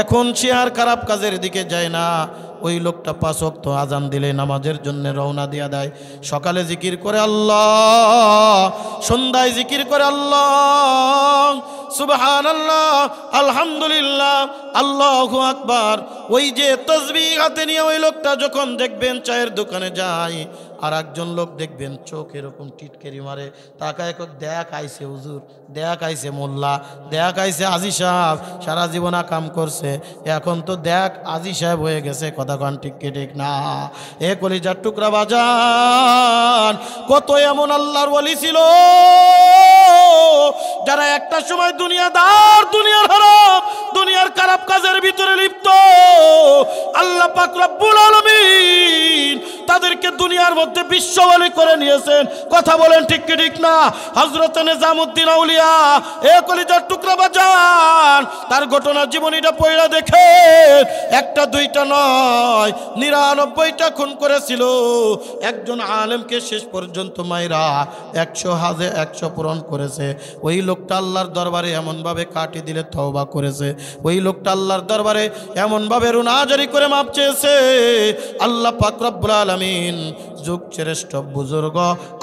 Speaker 1: এখন সে আর খারাপ কাজের দিকে যায় না। ওই লোকটা 5 ওয়াক্ত আজান দিলে নামাজের জন্য রওনা দিয়া দেয়। সকালে জিকির করে আল্লাহ, সন্ধ্যায় জিকির করে আল্লাহ, সুবহানাল্লাহ, আলহামদুলিল্লাহ, আল্লাহু আকবার। ওই যে তাসবিহ হাতে নিয়ে ওই লোকটা যখন দেখবেন চায়ের দোকানে যায়, আর একজন লোক দেখবেন চোখ এরকম টিটকেরি মারে, তাকায় দেখ আইছে হুজুর, দেখ আইছে মোল্লা, দেখ আইছে আজি সাহেব, সারা জীবন কাম করছে, এখন তো দেখ আজি সাহেব হয়ে গেছে। কথা কন ঠিক কি ঠিক না? এ কলিজার টুকরা বাজান, কত এমন আল্লাহর ওলি ছিল যারা একটা সময় দুনিয়াদার, দুনিয়ার হারাম, দুনিয়ার খারাপ কাজের ভিতরে লিপ্ত। আল্লাহ পাক রব্বুল আলামিন তাদেরকে দুনিয়ার দুনিয়ার মধ্যে বিশ্ববলি করে নিয়েছেন। কথা বলেন ঠিক কি ঠিক না? হযরত নিজামউদ্দিন আউলিয়া এ কলিজার টুকরা বাজান, তার ঘটনা জীবনীটা পড়া দেখে একটা দুইটা নয় 99টা খুন করেছিল। একজন আলেমকে শেষ পর্যন্ত মাইরা 100 পূরণ করেছে। ওই লোকটা আল্লাহর দরবারে এমনভাবে কাটি দিলে তওবা করেছে। ওই লোকটা আল্লাহর দরবারে এমনভাবে রুনাজারি করে মাপ চেয়েছে। আল্লাহ পাক রব্বুল আলামিন যুগ শ্রেষ্ঠ বুজুর্গ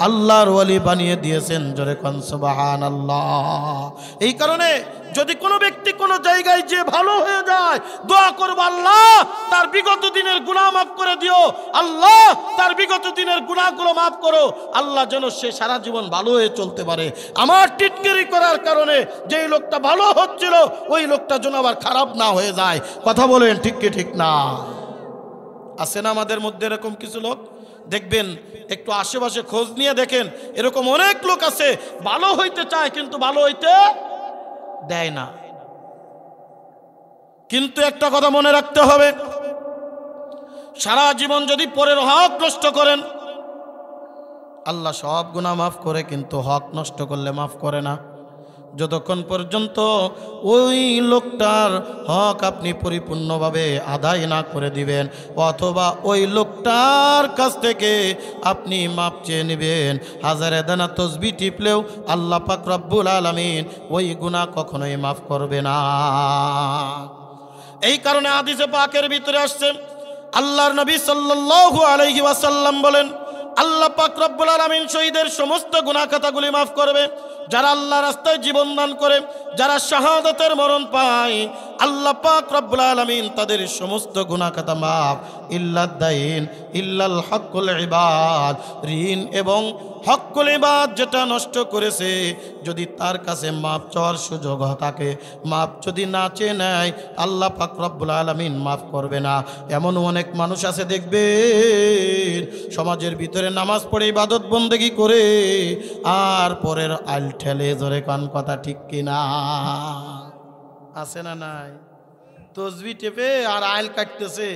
Speaker 1: আল্লাহর ওয়ালি বানিয়ে দিয়েছেন। জোরে কোন সুবহানাল্লাহ। এই কারণে যদি কোনো ব্যক্তি কোনো জায়গায় যে ভালো হয়ে যায়, দোয়া করবো আল্লাহ তার বিগত দিনের গুনাহ মাফ করে দিও, আল্লাহ তার বিগত দিনের গুনাহগুলো মাফ করো। আল্লাহ যেন সে সারা জীবন ভালো হয়ে চলতে পারে। আমার টিটকিরি করার কারণে যেই লোকটা ভালো হচ্ছিল ওই লোকটা যেন আবার খারাপ না হয়ে যায়। কথা বলেন ঠিক কি ঠিক না? আছে না আমাদের মধ্যে এরকম কিছু লোক? দেখবেন একটু আশেপাশে খোঁজ নিয়ে দেখেন, এরকম অনেক লোক আছে ভালো হইতে চায় কিন্তু ভালো হইতে দেয় না। কিন্তু একটা কথা মনে রাখতে হবে, সারা জীবন যদি পরের হক নষ্ট করেন, আল্লাহ সব গুনাহ মাফ করে কিন্তু হক নষ্ট করলে মাফ করে না। যতক্ষণ পর্যন্ত ওই লোকটার হক আপনি পরিপূর্ণভাবে আদায় না করে দিবেন, অথবা ওই লোকটার কাছ থেকে আপনি মাপ চেয়ে নেবেন, হাজারে দানা তসবিহ টিপলেও আল্লাহ পাক রব্বুল আলামিন ওই গুনাহ কখনোই মাফ করবে না। এই কারণে হাদিসে পাকের ভিতরে আসছে, আল্লাহর নবী সাল্লাল্লাহু আলাইহি ওয়াসাল্লাম বলেন, আল্লাহ পাক রব্বুল আলামিন শহীদের সমস্ত গুনাহ খাতাগুলি মাফ করবে। যারা আল্লাহ রাস্তায় জীবন দান করে, যারা শাহাদাতের মরণ পায়, আল্লাহ পাক রব্বুল আলামিন তাদের সমস্ত গুনাহ খাতা মাফ, ইল্লাদ দাইন ইল্লাল হকুল ইবাদ, ঋণ এবং হকুল ইবাদ যেটা নষ্ট করেছে যদি তার কাছে মাফ চাওয়ার সুযোগ থাকে, মাফ যদি না চেয়ে নেয় আল্লাহ পাক রব্বুল আলামিন মাফ করবে না। এমন অনেক মানুষ আছে দেখবেন সমাজের ভিতরে নামাজ পড়ে ইবাদত বন্দেগি করে আর পরের আইল ঠেলে, জোরে কোন কথা ঠিক কিনা? আছে না নাই? তসবিহ টেপে আর আইল কাটতেছে।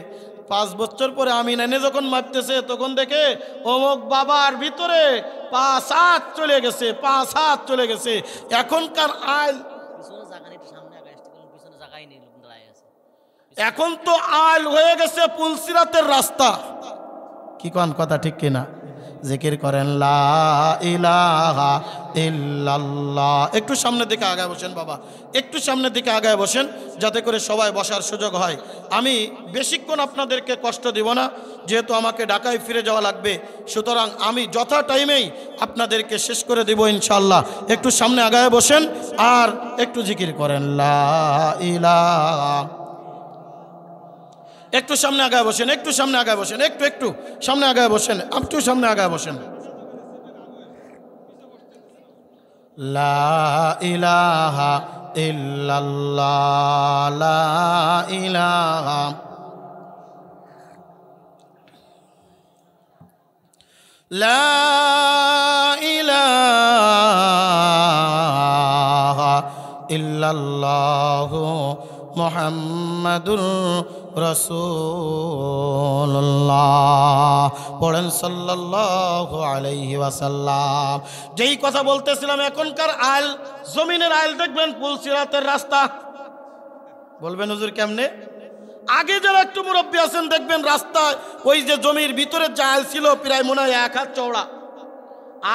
Speaker 1: 5 বছর পরে আমি নাইনে যখন মাপতেছে তখন দেখে অমুক বাবার ভিতরে 5 হাত চলে গেছে, 5 হাত চলে গেছে। এখনকার আইল এখন তো আইল হয়ে গেছে পুলসিরাতের রাস্তা। কি কোন কথা ঠিক কিনা? জিকির করেন লা ইলাহা ইল্লাল্লাহ। একটু সামনের দিকে আগায় বসেন বাবা, একটু সামনের দিকে আগায় বসেন যাতে করে সবাই বসার সুযোগ হয়। আমি বেশিক্ষণ আপনাদেরকে কষ্ট দিব না, যেহেতু আমাকে ঢাকায় ফিরে যাওয়া লাগবে, সুতরাং আমি যথা টাইমেই আপনাদেরকে শেষ করে দেব ইনশাআল্লাহ। একটু সামনে আগায় বসেন আর একটু জিকির করেন লা ইলাহা। একটু সামনে আগায় বসেন, একটু সামনে আগায় বসেন, একটু সামনে আগায় বসেন, একটু সামনে আগায় বসেন। লা ইলাহা ইল্লাল্লাহ, লা ইলাহা লা ইলাহা ইল্লাল্লাহ মুহাম্মাদুর রাসূলুল্লাহ। পড়েন সাল্লাল্লাহু আলাইহি ওয়াসাল্লাম। যেই কথা বলতেছিলাম, এখনকার আইল, জমিনের আইল দেখবেন পুলসিরাতের রাস্তা। বলবেন হুজুর কেমনে? আগে যারা একটু মুরব্বী আছেন দেখবেন রাস্তায় ওই যে জমির ভিতরে যে আইল ছিল প্রায় মনে হয় 1 হাত চওড়া,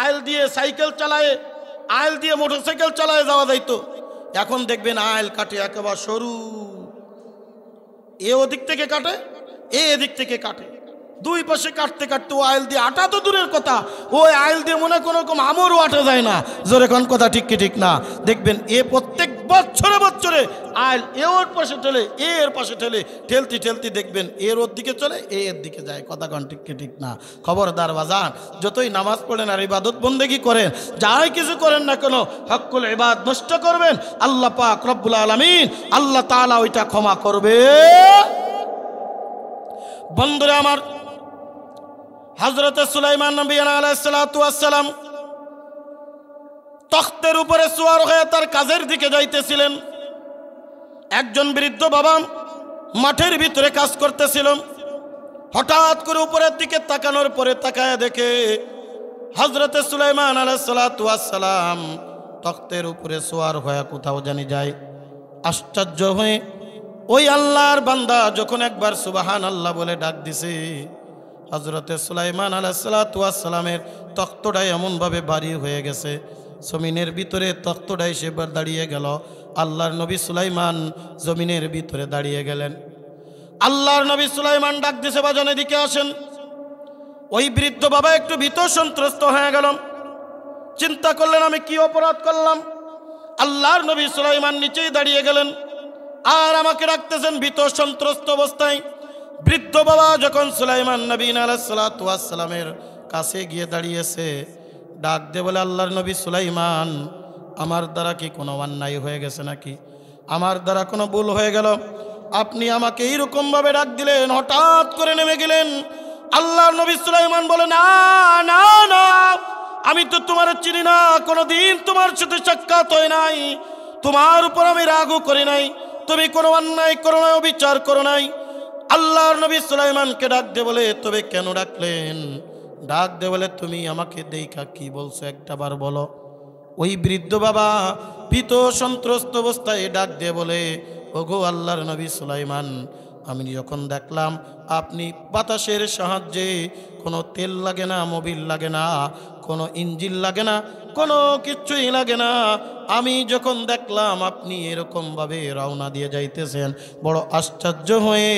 Speaker 1: আইল দিয়ে সাইকেল চালায়, আইল দিয়ে মোটরসাইকেল চালায় যাওয়া যাইতো। এখন দেখবেন আইল কাটে একেবারে সরু, এ ওদিক থেকে কাটে, এ এদিক থেকে কাটে, দুই পাশে কাটতে কাটতে ও আইল দিয়ে আটা তো দূরের কথা, ওই আইল দিয়ে মনে কোনো রকম আমরও আটা যায় না। জোরে কোন কথা ঠিক কি ঠিক না? দেখবেন এ প্রত্যেক বছরে বছরে আইল এ ওর পাশে ঠেলে, এ এর পাশে ঠেলে, ঠেলতে ঠেলতে দেখবেন এর ওর দিকে চলে, এ এর দিকে যায়। কথা কোন ঠিক কি ঠিক না? খবরদার বাজান, যতই নামাজ পড়েন আর ইবাদত বন্দেগি করেন, যাই কিছু করেন না কেন, হকুল ইবাদ নষ্ট করবেন, আল্লাহ পাক রব্বুল আলামিন আল্লাহ তাআলা ওইটা ক্ষমা করবে। বন্ধুরা আমার, হযরতে সুলাইমান নবী আলাইহিস সালাতু ওয়াস সালাম তখতের উপরে সওয়ার হয়ে তার কাজের দিকে যাইতেছিলেন। একজন বৃদ্ধ বাবা মাঠের ভিতরে কাজ করতেছিল। হঠাৎ করে উপরের দিকে তাকানোর পরে তাকায় দেখে হযরতে সুলাইমান আলাইহিস সালাতু ওয়াস সালাম তখতের উপরে সোয়ার হয়ে কোথাও জানি যায়। আশ্চর্য হয়ে ওই আল্লাহর বান্দা যখন একবার সুবহানাল্লাহ বলে ডাক দিছে, হযরতে সুলাইমান আলাইহিস সালাতু ওয়াস সালামের তখতটা এমনভাবে ভারী হয়ে গেছে, জমিনের ভিতরে তখতটা এসে দাঁড়িয়ে গেল। আল্লাহর নবী সুলাইমান জমিনের ভিতরে দাঁড়িয়ে গেলেন। আল্লাহর নবী সুলাইমান ডাক দিছে, বাজান এদিকে আসেন। ওই বৃদ্ধ বাবা একটু ভীত সন্ত্রস্ত হয়ে গেল, চিন্তা করলেন আমি কি অপরাধ করলাম। আল্লাহর নবী সুলাইমান নিচেই দাঁড়িয়ে গেলেন আর আমাকে ডাকতেছেন ভীত সন্ত্রস্ত অবস্থায়। বৃদ্ধ বাবা যখন সুলাইমান নবী আলাইহিস সালাতু ওয়াস সালামের কাছে গিয়ে দাঁড়িয়েছে, ডাক দিয়ে বলে, আল্লাহর নবী সুলাইমান, আমার দ্বারা কি কোনো অন্যায় হয়ে গেছে নাকি? আমার দ্বারা কোনো ভুল হয়ে গেল? আপনি আমাকে এইরকম ভাবে ডাক দিলেন, হঠাৎ করে নেমে গেলেন। আল্লাহর নবী সুলাইমান বলে, না না না, আমি তো তোমার চিনি না, কোনোদিন তোমার সাথে সাক্ষাৎ হয় নাই, তোমার উপর আমি রাগও করি নাই, তুমি কোনো অন্যায় করো নাই, অবিচার করো নাই। আল্লাহর নবী সুলাইমানকে ডাক দিয়ে বলে, তবে কেন ডাকলেন? ডাক দিয়ে বলে, তুমি আমাকে দেখা কি বলছো একটাবার বলো। ওই বৃদ্ধ বাবা ভীত সন্ত্রস্ত অবস্থায় ডাক দিয়ে বলে, ওগো আল্লাহর নবী সুলাইমান, আমি যখন দেখলাম আপনি বাতাসের সাহায্যে, কোনো তেল লাগে না, মোবিল লাগে না, কোনো ইঞ্জিন লাগে না, কোনো কিছুই লাগে না, আমি যখন দেখলাম আপনি এরকমভাবে রওনা দিয়ে যাইতেছেন, বড় আশ্চর্য হয়ে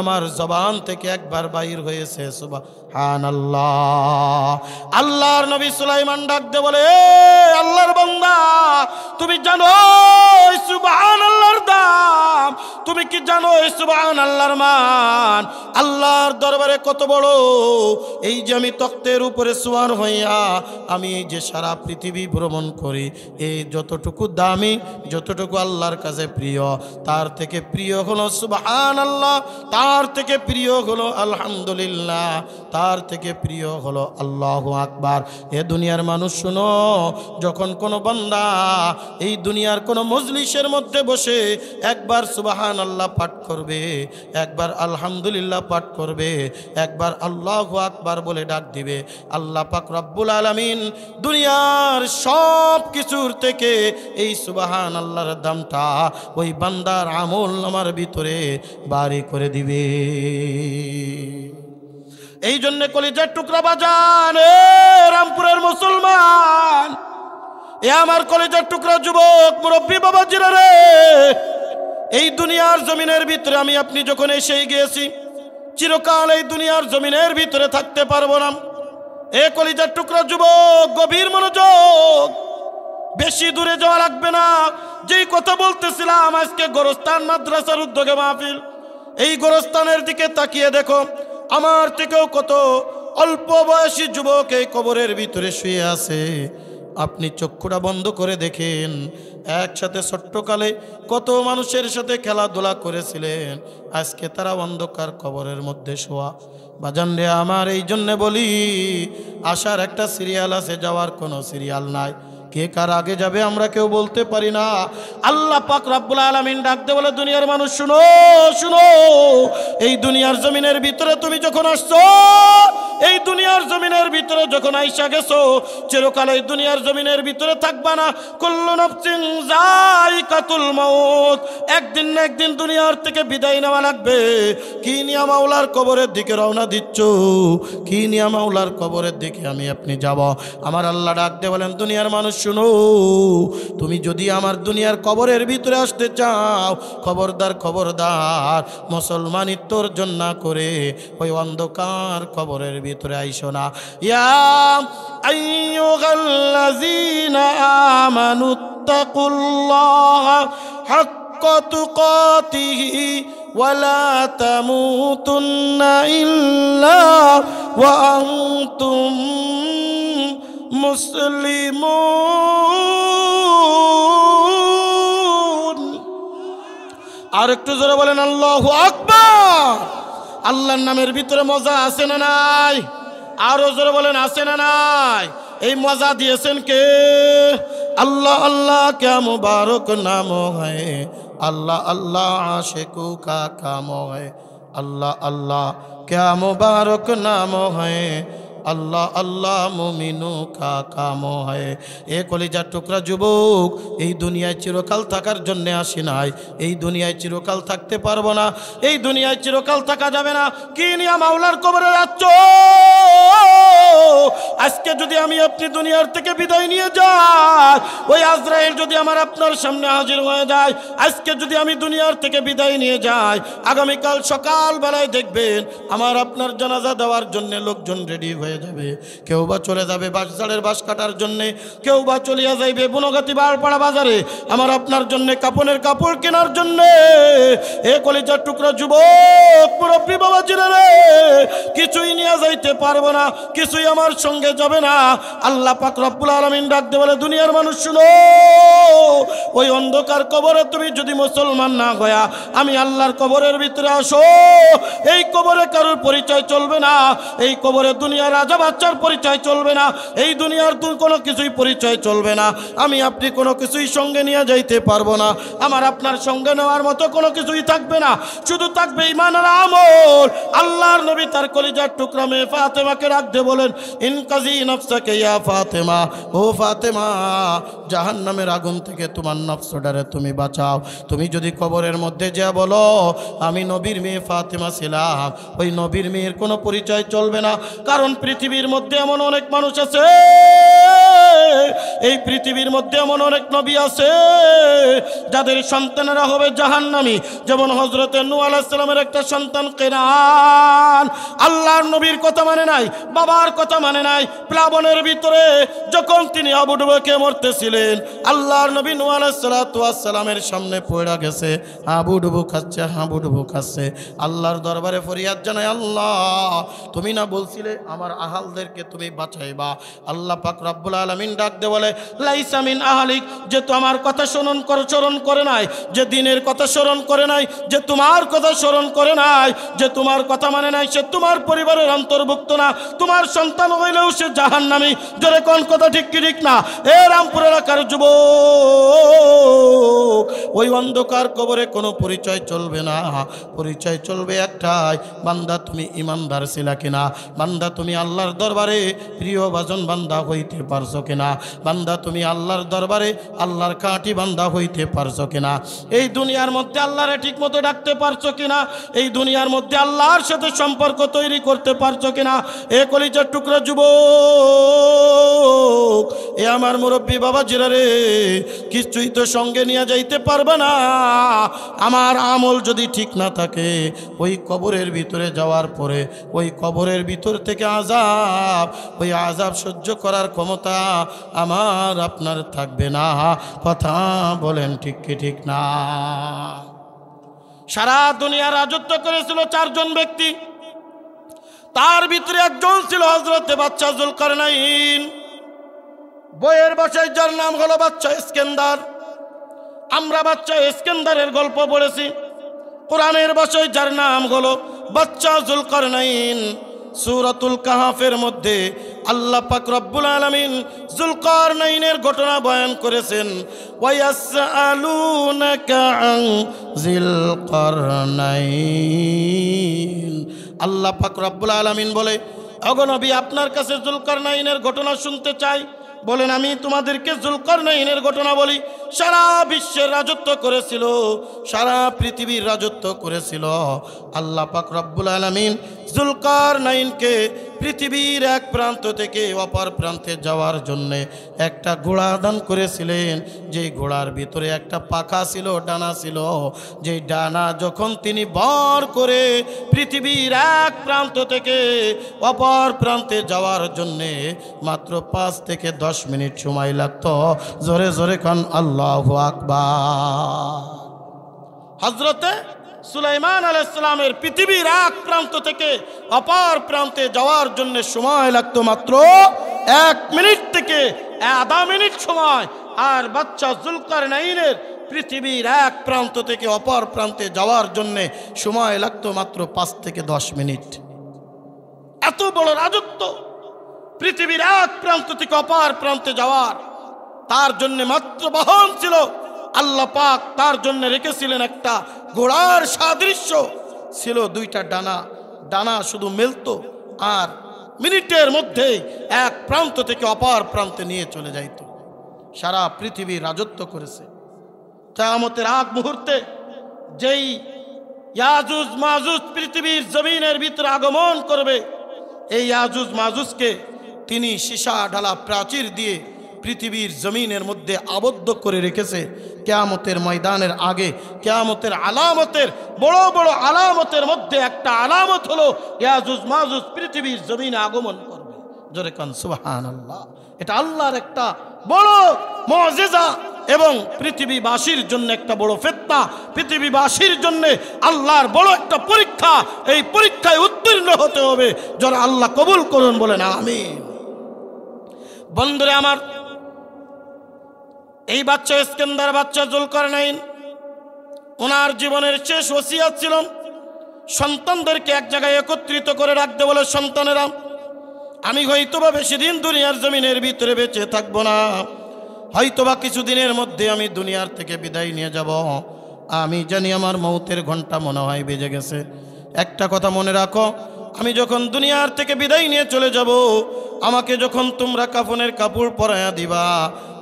Speaker 1: আমার জবান থেকে একবার বাইর হয়েছে সুবহানাল্লাহ। আল্লাহর নবী সুলাইমান ডাক দিয়ে বলে, আল্লাহর বান্দা, তুমি জানো সুবহানাল্লাহর দাম? তুমি কি জানো সুবহানাল্লাহর মান? আল্লাহর দরবারে কত বড়! এই যে আমি তখতের উপরে সুয়ার হইয়া আমি এই যে সারা পৃথিবী ভ্রমণ করি, এই যতটুকু দামি, যতটুকু আল্লাহর কাছে প্রিয়, তার থেকে প্রিয় হলো সুবহানাল্লাহ, তার থেকে প্রিয় হলো আলহামদুলিল্লাহ, তার থেকে প্রিয় হলো আল্লাহু আকবার। এ দুনিয়ার মানুষ শুনো, যখন কোনো বান্দা এই দুনিয়ার কোনো মজলিসের মধ্যে বসে একবার সুবহানাল্লাহ পাঠ করবে, একবার আলহামদুলিল্লাহ পাঠ করবে, একবার আল্লাহু আকবার বলে ডাক দিবে, আল্লাহ পাক রব্বুল আলামিন দুনিয়ার সব কিছুর থেকে এই সুবহানাল্লাহর দামটা ওই বান্দার আমল নামার ভিতরে বাড়ি করে দিবে। এই জন্য কলিজার টুকরা বাজান, এ রামপুরের মুসলমান, এ আমার কলিজার টুকরা যুবক মুরব্বী বাবাজিরা রে, এই দুনিয়ার জমিনের ভিতরে আমি আপনি যখন এসে গিয়েছি, চিরকাল এই দুনিয়ার জমিনের ভিতরে থাকতে পারবো না। এ কলিজার টুকরা যুবক, গভীর মনোযোগ, বেশি দূরে যাওয়া লাগবে না। যেই কথা বলতেছিলাম, আজকে গোরস্থান মাদ্রাসার উদ্যোগে মাহফিল, এই গোরস্থানের দিকে তাকিয়ে দেখো, আমার থেকেও কত অল্প বয়সী যুবক এই কবরের ভিতরে শুয়ে আছে। আপনি চক্ষুটা বন্ধ করে দেখেন, একসাথে ছোট্টকালে কত মানুষের সাথে খেলাধুলা করেছিলেন, আজকে তারা অন্ধকার কবরের মধ্যে শোয়া। বাজান রে আমার, এই জন্যে বলি, আসার একটা সিরিয়াল আছে, যাওয়ার কোনো সিরিয়াল নাই। কে কার আগে যাবে আমরা কেউ বলতে পারি না। আল্লাহ পাক রব্বুল আলামিন ডাকতে বলে, দুনিয়ার মানুষ শুনো শুনো, এই দুনিয়ার জমিনের ভিতরে তুমি যখন আসছো, এই দুনিয়ার জমিনের ভিতরে যখন আইসা গেছো, চিরকাল এই দুনিয়ার জমিনের ভিতরে থাকবা না। কুল্লু নাফসিন যায়িকাতুল মাউত, একদিন না একদিন দুনিয়ার থেকে বিদায় নেওয়া লাগবে। কি নিয়া মাওলার কবরের দিকে রওনা দিচ্ছ? কি নিয়া মাওলার কবরের দিকে আমি আপনি যাব? আমার আল্লাহ ডাকতে বলেন, দুনিয়ার মানুষ শুনো, তুমি যদি আমার দুনিয়ার কবরের ভিতরে আসতে চাও, খবরদার খবরদার মুসলমানিত্বর জন্য করে ওই অন্ধকার কবরের ভিতরে আইসো না। ইয়া আইয়ুহাল্লাযীনা আমানুত্তাকুল্লাহা হাক্কা তুকাতিহি ওয়া লা তামুতুন্না ইল্লা ওয়া আনতুম মুসলিমুন। আর একটু জোরে বলেন আল্লাহু আকবার। আল্লাহর নামের ভিতরে মজা আছে না নাই? আরো জোরে বলেন আছে না নাই? এই মজা দিয়েছেন কে? अल्लाह अल्लाह क्या मुबारक नाम है, अल्लाह अल्लाह आशिकू का काम है, अल्लाह अल्लाह क्या मुबारक नाम है, আল্লাহ আল্লাহ মুমিনু কা কামো হয়। এ কলিজার টুকরা যুবক, এই দুনিয়ায় চিরকাল থাকার জন্য আসি নাই, এই দুনিয়ায় চিরকাল থাকতে পারবো না, এই দুনিয়ায় চিরকাল থাকা যাবে না। কি নিয়া মাওলার কবরে যাচ্ছ? আজকে যদি আমি আপনি দুনিয়ার থেকে বিদায় নিয়ে যাই, ওই আজরাইল যদি আমার আপনার সামনে হাজির হয়ে যায়, আজকে যদি আমি দুনিয়ার থেকে বিদায় নিয়ে যাই, আগামীকাল সকাল বেলায় দেখবেন আমার আপনার জানাজা দেওয়ার জন্য লোকজন রেডি হয়ে যাবে। কেউ বা চলে যাবে বাঁশঝাড়ের বাঁশ কাটার জন্য, কেউ বা চলিয়া যাইবে বনগাতি বারপাড়া বাজারে আমার আপনার জন্য কাপনের কাপড় কেনার জন্য। এ কলিজার টুকরা যুবক মুরব্বী বাবাজিরা রে, কিছুই নিয়ে যাইতে পারবো না, কিছুই আমার সঙ্গে যাবে না। আল্লাহ পাক রব্বুল আলামিন ডাক দিয়ে বলে, দুনিয়ার মানুষ শুনো, ওই অন্ধকার কবরে তুমি যদি মুসলমান না হয়া আমি আল্লাহর কবরের ভিতরে আসো, এই কবরে কারোর পরিচয় চলবে না, এই কবরে দুনিয়ার রাজা বাচ্চার পরিচয় চলবে না, এই দুনিয়ার কোনো কিছুই পরিচয় চলবে না। আমি আপনি কোনো কিছুই সঙ্গে নিয়ে যাইতে পারবো না, আমার আপনার সঙ্গে নেওয়ার মতো কোনো কিছুই থাকবে না, শুধু থাকবে ঈমান আর আমল। আল্লাহর নবী তার কলিজার টুকরা মেয়ে ফাতেমাকে রাখতে বলেন, ইনকাজি নফসাকে ইয়া ফাতেমা, ও ফাতেমা জাহান্নামের আগুন থেকে তোমার নফসটারে তুমি বাঁচাও। তুমি যদি কবরের মধ্যে যা বলো আমি নবীর মেয়ে ফাতেমা ছিলাম, ওই নবীর মেয়ের কোনো পরিচয় চলবে না। কারণ পৃথিবীর মধ্যে এমন অনেক মানুষ আছে, এই পৃথিবীর মধ্যে এমন অনেক নবী আছে যাদের সন্তানেরা হবে জাহান্নামী। যেমন হযরতে নূহ আলাইহিস সালামের একটা সন্তান কেনান, আল্লাহর নবীর কথা মানে নাই, বাবার কথা মানে নাই। প্লাবনের ভিতরে যখন তিনি আবুডুবুকে মরতেছিলেন, আল্লাহর নবী নূহ আলাইহিস সালামের সামনে পড়ে গেছে, আবুডুবু খাচ্ছে, হাবুডুবু খাচ্ছে। আল্লাহর দরবারে ফরিয়াদ জানায়, আল্লাহ তুমি না বলছিলে আমার আহালদেরকে তুমি বাঁচাইবা। আল্লাহ পাক রব্বুল আলামিন ডাক দে বলে, লাইসা মিন আহলিক, যে তোমার কথা স্মরণ করে নাই, যে দিনের কথা স্মরণ করে নাই, যে তোমার কথা স্মরণ করে নাই, যে তোমার কথা মানে নাই, সে তোমার পরিবারের অন্তর্ভুক্ত না, তোমার সন্তান হইলেও সে জাহান্নামী। জোরে কোন কথা ঠিক কি ঠিক না? এ রামপুর এলাকার যুবক, ওই অন্ধকার কবরে কোনো পরিচয় চলবে না, পরিচয় চলবে একটাই, বান্দা তুমি ইমানদার ছিলা কিনা, বান্দা তুমি আল্লাহর দরবারে প্রিয় ভাজন বান্দা হইতে পারছো কিনা, বান্দা তুমি আল্লাহর দরবারে আল্লাহর কাটি বান্দা হইতে পারছো কিনা, এই দুনিয়ার মধ্যে আল্লাহরে ঠিক মতো ডাকতে পারছো কিনা, এই দুনিয়ার মধ্যে আল্লাহর সাথে সম্পর্ক তৈরি করতে পারছো কিনা। এ কলিজার টুকরা যুবক, এ আমার মুরব্বী বাবা জিরা রে, কিছুই তো সঙ্গে নিয়ে যাইতে পারবে না। আমার আমল যদি ঠিক না থাকে, ওই কবরের ভিতরে যাওয়ার পরে ওই কবরের ভিতর থেকে আযাব, ওই আযাব সহ্য করার ক্ষমতা আমার আপনার থাকবে না। কথা বলেন ঠিক কি ঠিক না? সারা দুনিয়া রাজত্ব করেছিল চারজন ব্যক্তি, তার ভিতরে একজন ছিল হযরতে বাদশা যুলকারনাইন। বইয়ের ভাষায় যার নাম হলো বাদশা ইস্কেন্দার। আমরা বাদশা ইস্কেন্দারের গল্প পড়েছি। কোরআনের ভাষায় যার নাম হলো বাদশা যুলকারনাইন। সূরাতুল কাহাফের মধ্যে আল্লাহ পাক রব্বুল আলামিন যুলকারনাইনের ঘটনা বয়ান করেছেন। ওয়ায়াসআলুনাকা আন যুলকারনাইন, আল্লাহ পাক রব্বুল আলামিন বলে, ওগো নবী আপনার কাছে যুলকারনাইনের ঘটনা শুনতে চাই। বলেন আমি তোমাদেরকে যুলকারনাইনের ঘটনা বলি। সারা বিশ্বের রাজত্ব করেছিল, সারা পৃথিবীর রাজত্ব করেছিল। আল্লাহ পাক রব্বুল আলামিন যুলকারনাইনকে পৃথিবীর এক প্রান্ত থেকে অপর প্রান্তে যাওয়ার জন্য একটা ঘোড়া দান করেছিলেন, যে ঘোড়ার ভিতরে একটা পাখা ছিল, ডানা ছিল, যে ডানা যখন তিনি ভর করে পৃথিবীর এক প্রান্ত থেকে অপর প্রান্তে যাওয়ার জন্যে মাত্র 5 থেকে 10 মিনিট সময় লাগতো। জোরে জোরে কান আল্লাহু আকবার। হযরতে সুলাইমান আলাইহিস সালামের পৃথিবীর এক প্রান্ত থেকে অপর প্রান্তে যাওয়ার জন্য সময় লাগতো মাত্র 1 মিনিট থেকে আধা মিনিট সময়। আর বাদশা যুলকারনাইনের পৃথিবীর এক প্রান্ত থেকে অপর প্রান্তে যাওয়ার জন্য সময় লাগতো মাত্র 5 থেকে 10 মিনিট। এত বড় রাজত্ব, পৃথিবীর এক প্রান্ত থেকে অপর প্রান্তে যাওয়ার, তার জন্য মাত্র বাহন ছিল। আল্লাহ পাক তার জন্য রেখেছিলেন একটা ঘোড়ার সাদৃশ্য, ছিল দুইটা ডানা, ডানা শুধু মেলতো আর মিনিটের মধ্যে এক প্রান্ত থেকে অপর প্রান্তে নিয়ে চলে যাইত। সারা পৃথিবী রাজত্ব করেছে। কিয়ামতের আগ মুহূর্তে যেই ইয়াজুজ মাজুজ পৃথিবীর জমিনের ভিতরে আগমন করবে, এই ইয়াজুজ মাজুজকে তিনি সীসা ঢালা প্রাচীর দিয়ে পৃথিবীর জমিনের মধ্যে আবদ্ধ করে রেখেছে। কিয়ামতের ময়দানের আগে কিয়ামতের আলামতের বড় বড় আলামতের মধ্যে একটা আলামত হলো ইয়াজুজ মাজুজ পৃথিবীর জমিনে আগমন করবে। জোরে কান সুবহানাল্লাহ। এটা আল্লাহর একটা বড় মুজিজা এবং পৃথিবীবাসীর জন্য একটা বড় ফিতনা, পৃথিবীবাসীর জন্য আল্লাহর বড় একটা পরীক্ষা। এই পরীক্ষায় উত্তীর্ণ হতে হবে। যারা আল্লাহ কবুল করুন বলেন আমিন। বন্ধুরে আমার, এই বাচ্চা ইস্কান্দার, বাচ্চা যুলকারনাইন, ওনার জীবনের শেষ ওসিয়ত ছিল সন্তানদেরকে এক জায়গায় একত্রিত করে রাখতে বলে, সন্তানেরা আমি হয়তোবা বেশি দিন দুনিয়ার জমিনের ভিতরে বেঁচে থাকবো না, হয়তোবা কিছুদিনের মধ্যে আমি দুনিয়ার থেকে বিদায় নিয়ে যাব। আমি জানি আমার মৌতের ঘন্টা মনে হয় বেজে গেছে। একটা কথা মনে রাখো, আমি যখন দুনিয়ার থেকে বিদায় নিয়ে চলে যাব, আমাকে যখন তোমরা কাফনের কাপড় পরায়া দিবা,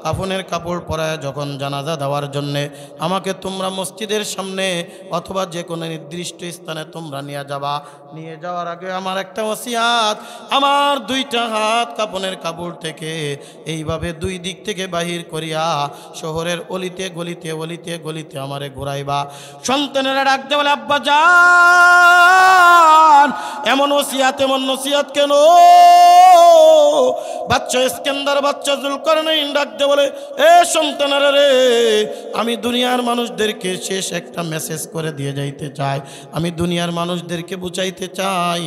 Speaker 1: কাফনের কাপড় পরায় যখন জানাজা দেওয়ার জন্যে আমাকে তোমরা মসজিদের সামনে অথবা যে কোনো নির্দিষ্ট স্থানে তোমরা নিয়ে যাবা, নিয়ে যাওয়ার আগে আমার একটা ওসিয়াত, আমার দুইটা হাত কাফনের কাপড় থেকে এইভাবে দুই দিক থেকে বাহির করিয়া শহরের অলিতে গলিতে অলিতে গলিতে আমারে ঘুরাইবা। সন্তানেরা ডাকতে বলে, আব্বা জান এমন ওসিয়াত, এমন নসিহত কেন? বাচ্চা ইস্কান্দার, বাচ্চা যুলকারনাইন ডাকতে বলে, এ সন্তানেরা রে, আমি দুনিয়ার মানুষদেরকে শেষ একটা মেসেজ করে দিয়ে যাইতে চাই। আমি দুনিয়ার মানুষদেরকে বুঝাইতে চাই,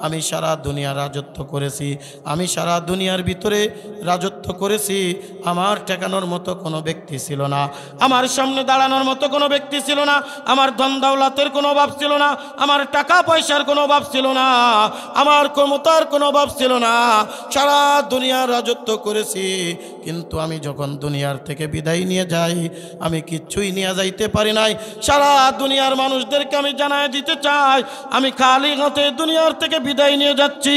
Speaker 1: আমি সারা দুনিয়া রাজত্ব করেছি, আমি সারা দুনিয়ার ভিতরে রাজত্ব করেছি। আমার ঠেকানোর মতো কোনো ব্যক্তি ছিল না, আমার সামনে দাঁড়ানোর মতো কোনো ব্যক্তি ছিল না, আমার ধন দৌলতের কোনো অভাব ছিল না, আমার টাকা পয়সার কোনো অভাব ছিল না, আমার ক্ষমতার কোনো অভাব ছিল না, সারা দুনিয়ার রাজত্ব করেছি। কিন্তু আমি যখন দুনিয়ার থেকে বিদায় নিয়ে যাই, আমি কিচ্ছুই নিয়ে যাইতে পারি নাই। সারা দুনিয়ার মানুষদেরকে আমি জানাই দিতে চাই, আমি খালি হাতে দুনিয়ার থেকে বিদায় নিয়ে যাচ্ছি,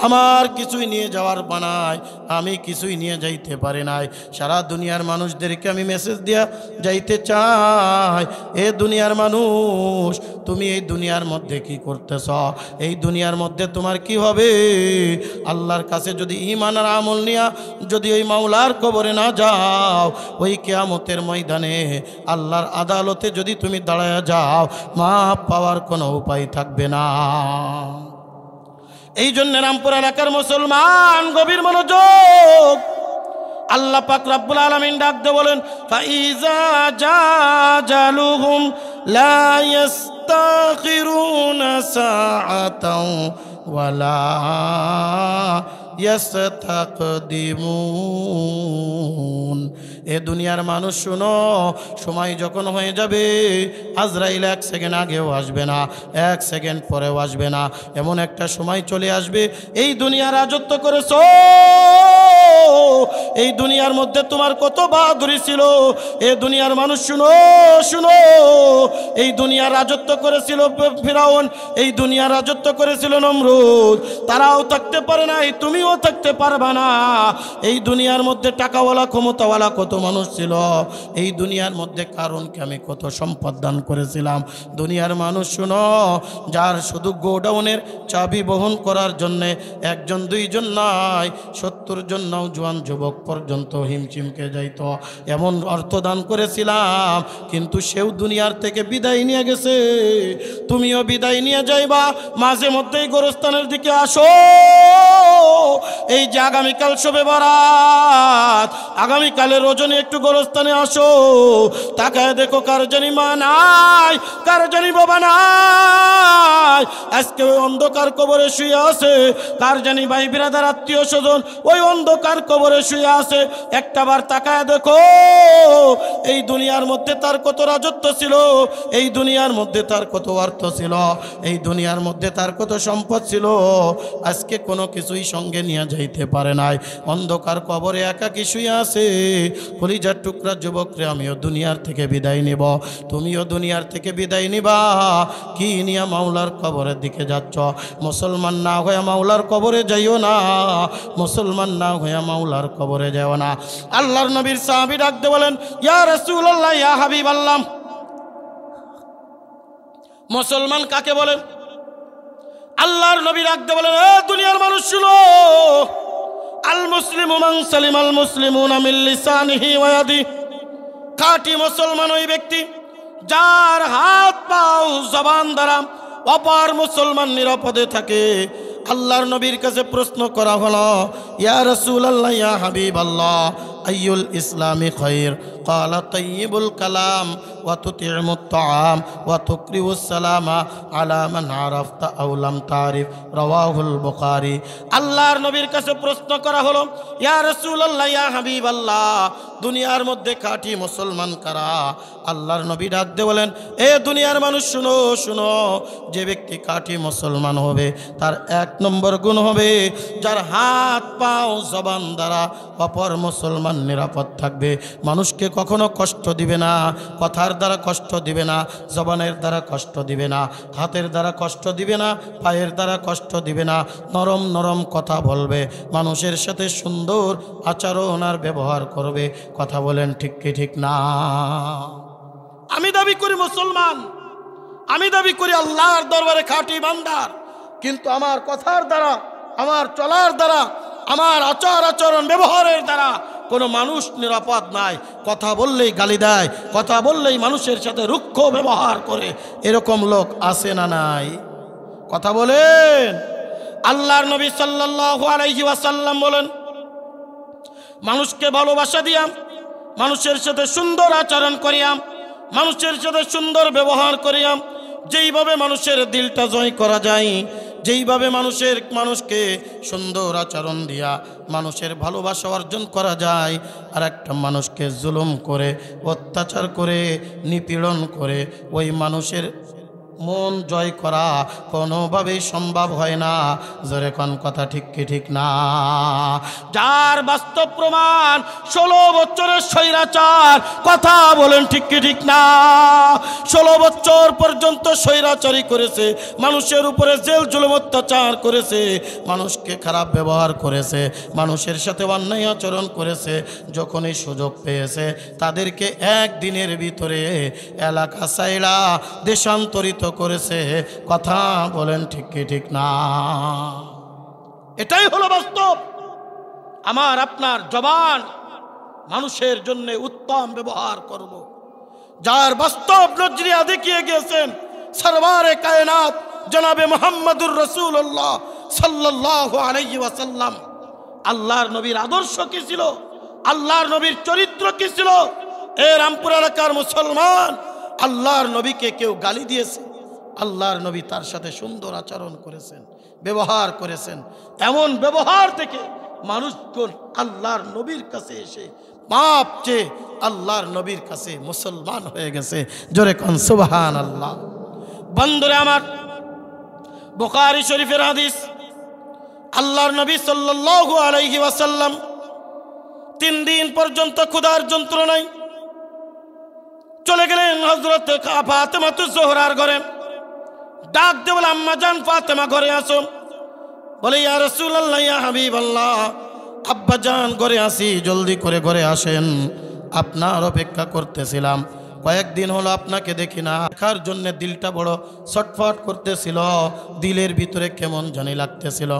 Speaker 1: আমার কিছুই নিয়ে যাওয়ার বানাই, আমি কিছুই নিয়ে যাইতে পারি নাই। সারা দুনিয়ার মানুষদেরকে আমি মেসেজ দিয়া যাইতে চাই, এ দুনিয়ার মানুষ, তুমি এই দুনিয়ার মধ্যে কি করতেছ? এই দুনিয়ার মধ্যে তোমার কি হবে? আল্লাহর কাছে যদি ঈমান আর আমল নিয়া যদি ওই মাওলার কবরে না যাও, ওই কিয়ামতের ময়দানে আল্লাহর আদালতে যদি তুমি দাঁড়ায়া যাও, মাপ পাওয়ার কোনো উপায় থাকবে না। এই জন্য রামপুর এলাকার মুসলমান গভীর মনোযোগ। আল্লাহ পাক রব্বুল আলামিন ডাকতে বলেন, ফাইজা জাজালুহুম লা ইস্তাখিরুনা সাআতাও ওয়ালা ইস্তাকদিমুন। এ দুনিয়ার মানুষ শুনো, সময় যখন হয়ে যাবে, আজরাইল 1 সেকেন্ড আগেও আসবে না, 1 সেকেন্ড পরেও আসবে না, এমন একটা সময় চলে আসবে। এই দুনিয়া রাজত্ব করেছো, এই দুনিয়ার মধ্যে তোমার কত বাহাদুরি ছিল, এ দুনিয়ার মানুষ শুনো শুনো, এই দুনিয়া রাজত্ব করেছিল ফিরাউন, এই দুনিয়া রাজত্ব করেছিল নমরুদ, তারাও থাকতে পারে না, তুমিও থাকতে পারবা না। এই দুনিয়ার মধ্যে টাকাওয়ালা ক্ষমতাওয়ালা কত মানুষ ছিল, এই দুনিয়ার মধ্যে কারণকে আমি কত সম্পদ দান করেছিলাম। দুনিয়ার মানুষ শুনো, যার শুধু গোডাউনের চাবি বহন করার জন্যে 1 জন 2 জন নয়, 70 জন নওজোয়ান যুবক পর্যন্ত হিমচিমকে যাইত, এমন অর্থ দান করেছিলাম। কিন্তু সেও দুনিয়ার থেকে বিদায় নিয়ে গেছে, তুমিও বিদায় নিয়ে যাইবা। মাঝে মধ্যেই গোরস্থানের দিকে আসো, এই যে আগামীকাল শবে বরাত, আগামীকালের রজনী একটু গোরস্থানে আসো, তাকায় দেখো কার জানি মা নাই, কার জানি বাবা নাই, নাই, আজকে ওই অন্ধকার কবরে শুয়ে আছে। কার জানি ভাই বিরাদার আত্মীয় স্বজন ওই অন্ধকার কবরে শুয়ে আছে। একটাবার তাকায় দেখো, এই দুনিয়ার মধ্যে তার কত রাজত্ব ছিল, এই দুনিয়ার মধ্যে তার কত অর্থ ছিল, এই দুনিয়ার মধ্যে তার কত সম্পদ ছিল, আজকে কোনো কিছুই সঙ্গে নিয়ে যাইতে পারে নাই। অন্ধকার কবরে একাকী শুয়ে আছে। কলিজার টুকরা যুবকরে, আমিও দুনিয়ার থেকে বিদায় নিব, তুমিও দুনিয়ার থেকে বিদায় নিবা। কি নিয়ে মাওলার কবরের দিকে যাচ্ছ? মুসলমান না হয়ে মাওলার কবরে যাইও না, মুসলমান না হয়ে মাওলার কবরে যাও না। আল্লাহর নবীর সাহাবী ডাকতে বলেন, ইয়া রাসূলুল্লাহ, ইয়া হাবিবাল্লাহ। মুসলমান কাকে বলেন? আল্লাহর নবী ডাকতে বলেন, এ দুনিয়ার মানুষ শুনো, আল মুসলিমু মান সালিমাল মুসলিমুনা মিন লিসানিহি ওয়া ইয়াদিহি। খাঁটি মুসলমান ওই ব্যক্তি যার হাত পাও জবান দ্বারা অপর মুসলমান নিরাপদে থাকে। আল্লাহর নবীর কাছে প্রশ্ন করা হলো, ইয়া রাসূলুল্লাহ, ইয়া হাবিবাল্লাহ, আইয়ুল ইসলামি খায়র? قال طيب الكلام وتطعم الطعام وتقرئ السلام على من عرفت أو لم تعرف رواه البخاري। আল্লাহর নবীর কাছে প্রশ্ন করা হলো, ইয়া রাসূলুল্লাহ, ইয়া হাবিবাল্লাহ, দুনিয়ার মধ্যে খাঁটি মুসলমান কারা? আল্লাহর নবী ডাক দিয়ে বলেন, এ দুনিয়ার মানুষ শুনো শুনো, যে ব্যক্তি খাঁটি মুসলমান হবে তার এক নম্বর গুণ হবে যার হাত পাও জবান দ্বারা অপর মুসলমান নিরাপদ থাকবে। মানুষকে কখনো কষ্ট দিবে না, কথার দ্বারা কষ্ট দিবে না, জবানের দ্বারা কষ্ট দিবে না, হাতের দ্বারা কষ্ট দিবে না, পায়ের দ্বারা কষ্ট দিবে না, নরম নরম কথা বলবে, মানুষের সাথে সুন্দর আচরণ আর ব্যবহার করবে। কথা বলেন ঠিক কি ঠিক না? আমি দাবি করি মুসলমান, আমি দাবি করি আল্লাহর দরবারে খাঁটি বান্দার, কিন্তু আমার কথার দ্বারা, আমার চলার দ্বারা, আমার আচার আচরণ ব্যবহারের দ্বারা কোনো মানুষ নিরাপদ নাই। কথা বললেই গালি দেয়, কথা বললেই মানুষের সাথে রুক্ষ ব্যবহার করে, এরকম লোক আছে না নাই? কথা বলেন। আল্লাহর নবী সাল্লাল্লাহু আলাইহি ওয়াসাল্লাম বলেন, মানুষকে ভালোবাসা দিয়াম, মানুষের সাথে সুন্দর আচরণ করিয়াম, মানুষের সাথে সুন্দর ব্যবহার করিয়াম, যেইভাবে মানুষের দিলটা জয় করা যায়, যেইভাবে মানুষকে সুন্দর আচরণ দিয়া মানুষের ভালোবাসা অর্জন করা যায়, আর একটা মানুষকে জুলুম করে, অত্যাচার করে, নিপীড়ন করে ওই মানুষের মন জয় করা কোনোভাবেই সম্ভব হয় না। জোরে কোন কথা ঠিক কি ঠিক না? যার বাস্তব প্রমাণ 16 বছরের স্বৈরাচার, কথা বলেন ঠিক কি ঠিক না? 16 বছর পর্যন্ত স্বৈরাচারী করেছে, মানুষের উপরে জেল জুলুম অত্যাচার করেছে, মানুষকে খারাপ ব্যবহার করেছে, মানুষের সাথে অন্যায় আচরণ করেছে। যখনই সুযোগ পেয়েছে তাদেরকে একদিনের ভিতরে এলাকা ছাইড়া দেশান্তরিত করেছে। কথা বলেন ঠিক কি ঠিক না? এটাই হলো বাস্তব। আমার আপনার জবান মানুষের জন্য উত্তম ব্যবহার করব। যার বাস্তব নজরিয়া দেখিয়ে গিয়েছেন সরওয়ারে কায়নাত জনাবে মুহাম্মদুর রাসূলুল্লাহ সাল্লাল্লাহু আলাইহি ওয়াসাল্লাম। আল্লাহর নবীর আদর্শ কি ছিল, আল্লাহর নবীর চরিত্র কি ছিল? এ রামপুর এলাকার মুসলমান, আল্লাহর নবীকে কেউ গালি দিয়েছে, আল্লাহর নবী তার সাথে সুন্দর আচরণ করেছেন, ব্যবহার করেছেন। এমন ব্যবহার থেকে মানুষজন আল্লাহর নবীর কাছে এসে পাপ চেয়ে আল্লাহর নবীর কাছে মুসলমান হয়ে গেছে। জোরে কোন সুবহানাল্লাহ। বন্ধুরে আমার, বুখারী শরীফের হাদিস, আল্লাহর নবী সাল্লাল্লাহু আলাইহি ওয়াসাল্লাম 3 দিন পর্যন্ত ক্ষুধার যন্ত্রণায় চলে গেলেন হযরত ফাতেমাতুজ জোহরার ঘরে। ডাক দিয়ে বলে, আম্মা জান ফাতেমা ঘরে আসো। বলে, ইয়া রাসূলুল্লাহ, ইয়া হাবিবাল্লাহ, আব্বা জান ঘরে আসি, জলদি করে ঘরে আসেন, আপনার অপেক্ষা করতেছিলাম। কয়েকদিন হলো আপনাকে দেখি না, দেখার জন্য দিলটা বড় ছটফট করতেছিল, দিলের ভিতরে কেমন জানি লাগতেছিল।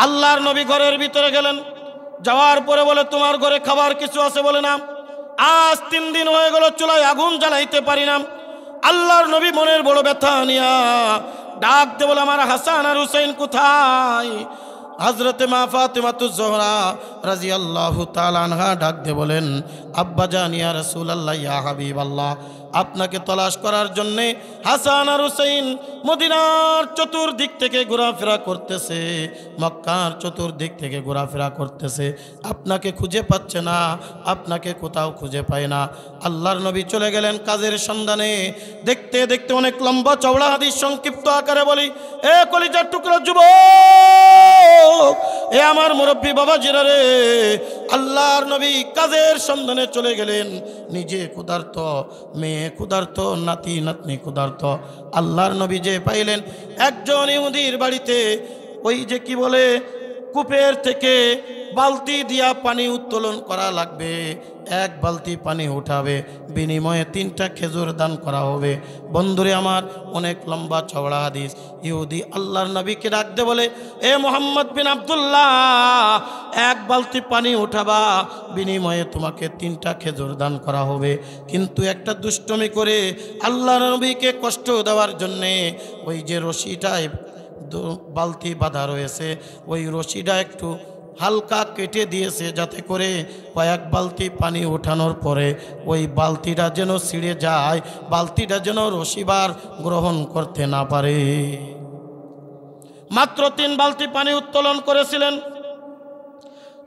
Speaker 1: আল্লাহর নবী ঘরের ভিতরে গেলেন, যাওয়ার পরে বলে, তোমার ঘরে খাবার কিছু আছে? বলে, না, আজ 3 দিন হয়ে গেল চুলায় আগুন জ্বালাইতে পারি না। আল্লাহর নবী মনের বড় ব্যথা নিয়া ডাক দিয়ে বলে, আমার হাসান আর হুসাইন কোথায়? হযরতে মা ফাতেমাতুজ জোহরা রাদিয়াল্লাহু তাআলা আনহা ডাক দিয়ে বলেন, আব্বা জান, ইয়া রাসূলুল্লাহ, ইয়া হাবিবাল্লাহ, আপনাকে তলাশ করার জন্যে হাসান আর হুসাইন মদিনার চতুর্দিক থেকে ঘোরাফেরা করতেছে, মক্কার চতুর্দিক থেকে ঘোরাফেরা করতেছে, আপনাকে খুঁজে পাচ্ছে না, আপনাকে কোথাও খুঁজে পায় না। আল্লাহর নবী চলে গেলেন কাজের সন্ধানে। দেখতে দেখতে অনেক লম্বা চওড়া হাদিস সংক্ষিপ্ত আকারে বলি, এ কলিজার টুকরা যুবক, এ আমার মুরব্বী বাবা জিরা রে, আল্লাহর নবী কাজের সন্ধানে চলে গেলেন। নিজে ক্ষুধার্ত, মেয়ে ক্ষুধার্ত, নাতি নাতনি ক্ষুধার্ত। আল্লাহর নবী যে পাইলেন একজন ইহুদির বাড়িতে ওই যে কি বলে কূপের থেকে বালতি দিয়া পানি উত্তোলন করা লাগবে, এক বালতি পানি উঠাবে, বিনিময়ে 3টা খেজুর দান করা হবে। বন্ধুরে আমার, অনেক লম্বা চওড়া হাদিস। ইহুদি আল্লাহর নবীকে ডাকতে বলে, এ মুহাম্মদ বিন আব্দুল্লাহ, এক বালতি পানি উঠাবা, বিনিময়ে তোমাকে 3টা খেজুর দান করা হবে। কিন্তু একটা দুষ্টমি করে আল্লাহর নবীকে কষ্ট দেওয়ার জন্যে ওই যে রশিটায় বালতি বাঁধা রয়েছে, ওই রশিটা একটু হালকা কেটে দিয়েছে, যাতে করে কয়েক বালতি পানি ওঠানোর পরে ওই বালতিটা যেন ছিঁড়ে যায়, বালতিটা যেন রশিবার গ্রহণ করতে না পারে। মাত্র 3 বালতি পানি উত্তোলন করেছিলেন।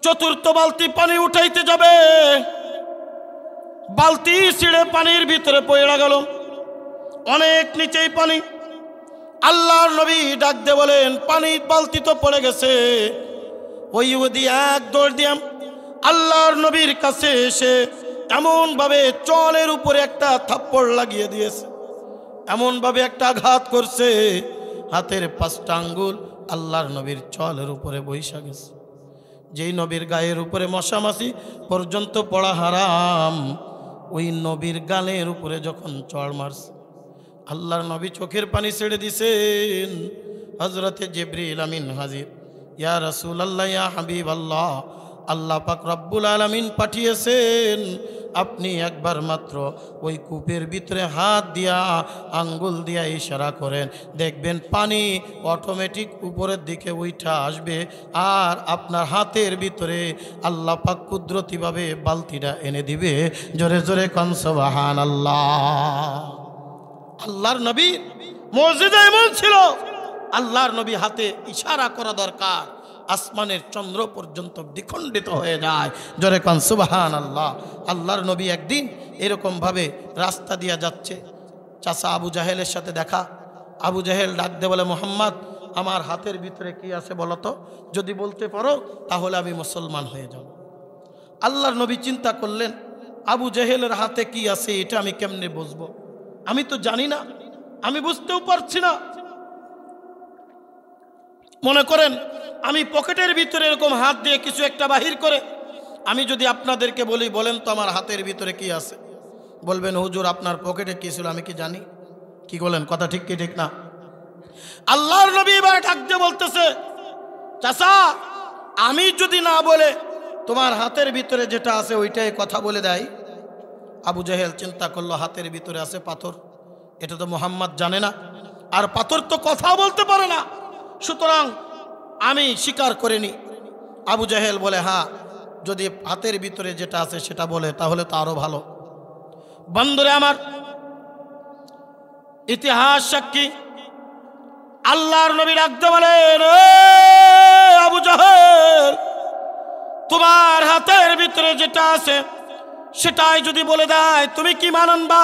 Speaker 1: 4র্থ বালতি পানি উঠাইতে যাবে, বালতি ছিঁড়ে পানির ভিতরে পড়ে গেল, অনেক নিচেই পানি। আল্লাহর নবী ডাক দিয়ে বলেন, পানির বালতি তো পড়ে গেছে। ওই ইহুদি এক দৌড় দিয়ে আল্লাহর নবীর কাছে এসে এমনভাবে চলের উপরে একটা থাপ্পড় লাগিয়ে দিয়েছে, এমনভাবে একটা আঘাত করছে, হাতের 5টা আঙ্গুল আল্লাহর নবীর চলের উপরে বৈশা গেছে। যেই নবীর গায়ের উপরে মশামাছি পর্যন্ত পড়া হারাম, ওই নবীর গালের উপরে যখন চড় মারছে, আল্লাহর নবী চোখের পানি ছেড়ে দিছেন। হযরতে জিবরিল আমিন হাজির, ইয়া রাসূলুল্লাহ, ইয়া হাবিবাল্লাহ, আল্লাহ পাক রব্বুল আলামিন পাঠিয়েছেন, আপনি একবার মাত্র ওই কূপের ভিতরে হাত দিয়া আঙ্গুল দিয়া ইশারা করেন, দেখবেন পানি অটোমেটিক উপরের দিকে উঠা আসবে, আর আপনার হাতের ভিতরে আল্লাহ পাক কুদরতিভাবে বালতিটা এনে দিবে। জোরে জোরে কোন সুবহানাল্লাহ। আল্লাহর নবী মুজিজা এমন ছিল, আল্লাহর নবী হাতে ইশারা করা দরকার, আসমানের চন্দ্র পর্যন্ত দ্বিখণ্ডিত হয়ে যায়। জোরে কোন সুবহানাল্লাহ। আল্লাহর নবী একদিন এরকম ভাবে রাস্তা দিয়া যাচ্ছে, চাচা আবু জাহেলের সাথে দেখা। আবু জাহেল ডাক দে বলে, মুহাম্মদ, আমার হাতের ভিতরে কি আছে বলো তো, যদি বলতে পারো তাহলে আমি মুসলমান হয়ে যাব। আল্লাহর নবী চিন্তা করলেন, আবু জাহেলের হাতে কি আছে এটা আমি কেমনে বুঝবো, আমি তো জানি না, আমি বুঝতেও পারছি না। মনে করেন আমি পকেটের ভিতরে এরকম হাত দিয়ে কিছু একটা বাহির করে আমি যদি আপনাদেরকে বলি, বলেন তো আমার হাতের ভিতরে কি আছে, বলবেন হুজুর আপনার পকেটে কি ছিল আমি কি জানি? কি বলেন, কথা ঠিক কি ঠিক না? আল্লাহর নবী এবার ডাক দিয়ে বলতেছে, চাচা আমি যদি না বলে তোমার হাতের ভিতরে যেটা আছে ওইটাই কথা বলে দেয়। আবু জাহেল চিন্তা করলো, হাতের ভিতরে আছে পাথর, এটা তো মুহাম্মদ জানে না, আর পাথর তো কথা বলতে পারে না, সুতরাং আমি স্বীকার করিনি। আবু জাহেল বলে, হ্যাঁ যদি হাতের ভিতরে যেটা আছে সেটা বলে তাহলে তো আরো ভালো। বন্ধুরে আমার, ইতিহাস সাক্ষী, আল্লাহর নবী ডাকতে বলেন, আবু জাহেল তোমার হাতের ভিতরে যেটা আছে সেটাই যদি বলে দেয় তুমি কি মানবা?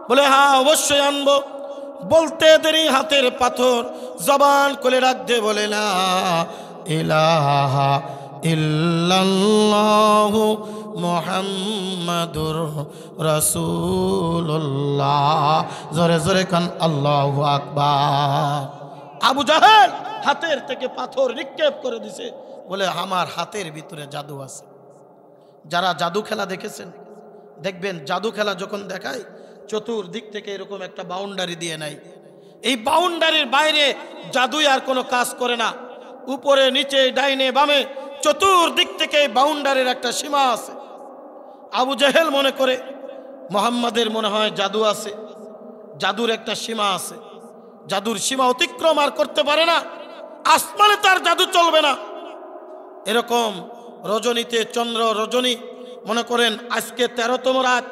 Speaker 1: বলে, হ্যাঁ অবশ্যই আনবো। বলতে দেরি হাতের পাথর জবান খুলে রাখতে বলে, লা ইলাহা ইল্লাল্লাহু মুহাম্মাদুর রাসূলুল্লাহ। জোরে জোরে কান আল্লাহু আকবার। আবু জাহেল হাতের থেকে পাথর নিক্ষেপ করে দিছে, বলে আমার হাতের ভিতরে জাদু আছে। যারা জাদু খেলা দেখেছেন দেখবেন, জাদু খেলা যখন দেখায় চতুর্দিক থেকে এরকম একটা বাউন্ডারি দিয়ে নেয়, এই বাউন্ডারির বাইরে জাদুই আর কোনো কাজ করে না। উপরে নিচে ডাইনে বামে চতুর্দিক থেকে বাউন্ডারির একটা সীমা আছে। আবু জাহেল মনে করে মুহাম্মাদের মনে হয় জাদু আছে, জাদুর একটা সীমা আছে, জাদুর সীমা অতিক্রম আর করতে পারে না, আসমানে তার জাদু চলবে না। এরকম রজনীতে চন্দ্র রজনী, মনে করেন আজকে 13তম রাত,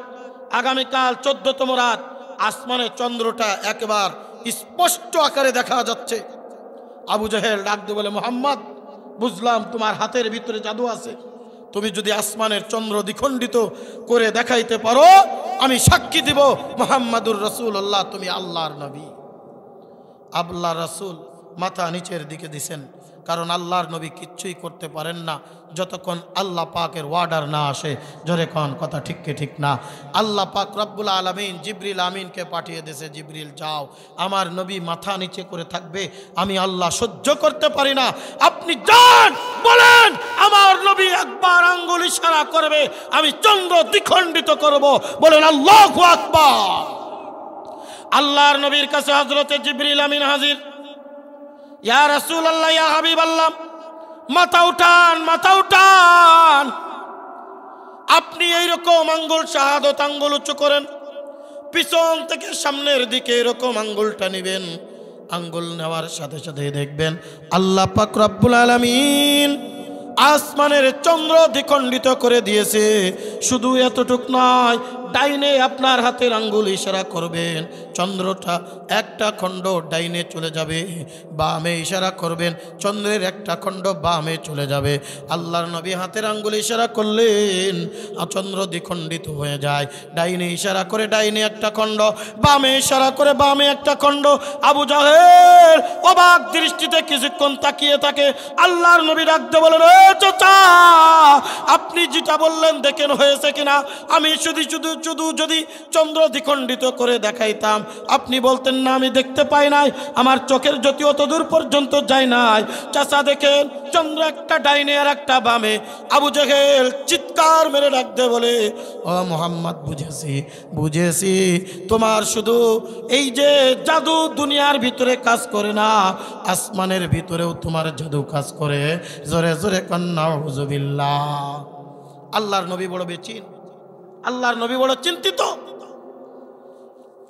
Speaker 1: আগামীকাল 14তম রাত আসমানে চন্দ্রটা একবার স্পষ্ট আকারে দেখা যাচ্ছে। আবু জাহেল ডাক দিয়ে বলে, মুহাম্মদ, বুঝলাম তোমার হাতের ভিতরে জাদু আছে। তুমি যদি আসমানের চন্দ্র দ্বিখণ্ডিত করে দেখাইতে পারো, আমি সাক্ষী দিব মুহাম্মাদুর রাসূলুল্লাহ, তুমি আল্লাহর নবী। আল্লাহ রাসূল মাথা নিচের দিকে দিছেন, কারণ আল্লাহর নবী কিচ্ছুই করতে পারেন না যতক্ষণ আল্লাহ পাকের ওয়ার্ডার না আসে। জোরে কোন কথা ঠিক কি ঠিক না? আল্লাহ পাক রব্বুল আলামিন জিবরিল আমিনকে পাঠিয়ে দিয়েছে, জিবরিল যাও, আমার নবী মাথা নিচে করে থাকবে, আমি আল্লাহ সহ্য করতে পারি না, আপনি যান, বলেন আমার নবী একবার আঙ্গুল ইশারা করবে, আমি চন্দ্র দ্বিখণ্ডিত করব। বলেন আল্লাহু আকবার। আল্লাহর নবীর কাছে হযরতে জিবরিল আমিন হাজির। ইয়া রাসূলুল্লাহ, ইয়া হাবিবাল্লাহ, মাথা উঠান, মাথা উঠান। আপনি এইরকম আঙ্গুল শাহাদত আঙ্গুল উঁচু করেন, পিছন থেকে সামনের দিকে এরকম আঙ্গুলটা নেবেন। আঙ্গুল নেওয়ার সাথে সাথে দেখবেন আল্লাহ পাক রব্বুল আলামিন আসমানের চন্দ্র দ্বিখণ্ডিত করে দিয়েছে। শুধু এতটুক নয়, ডাইনে আপনার হাতের আঙ্গুল ইশারা করবেন, চন্দ্রটা একটা খণ্ড ডাইনে চলে যাবে, বামে ইশারা করবেন, চন্দ্রের একটা খণ্ড বামে চলে যাবে। আল্লাহর নবী হাতের আঙ্গুল ইশারা করলেন, চন্দ্র দ্বিখণ্ডিত হয়ে যায়। ডাইনে ইশারা করে ডাইনে একটা খণ্ড, বামে ইশারা করে বামে একটা খণ্ড। আবু জাহেল অবাক দৃষ্টিতে কিছুক্ষণ তাকিয়ে থাকে। আল্লাহর নবী ডাকতে বলেন, ও চাচা, আপনি যেটা বললেন দেখেন হয়েছে কিনা? আমি শুধু যদি চন্দ্র দ্বিখণ্ডিত করে দেখাইতাম, আপনি বলতেন না আমি দেখতে পাই নাই, আমার চোখের জ্যোতি অত দূর পর্যন্ত যায় নাই। চাচা দেখেন চন্দ্র একটা ডাইনে আর একটা বামে। আবু জাহেল চিৎকার মেরে ডাকতে বলে, ও মুহাম্মদ, বুঝেছি বুঝেছি, তোমার শুধু এই যে জাদু দুনিয়ার ভিতরে কাজ করে না, আসমানের ভিতরেও তোমার জাদু কাজ করে। জোরে জোরে কন্যা হুজুবিল্লাহ। আল্লাহর নবী বড় বেচিন, আল্লাহর নবী বড় চিন্তিত।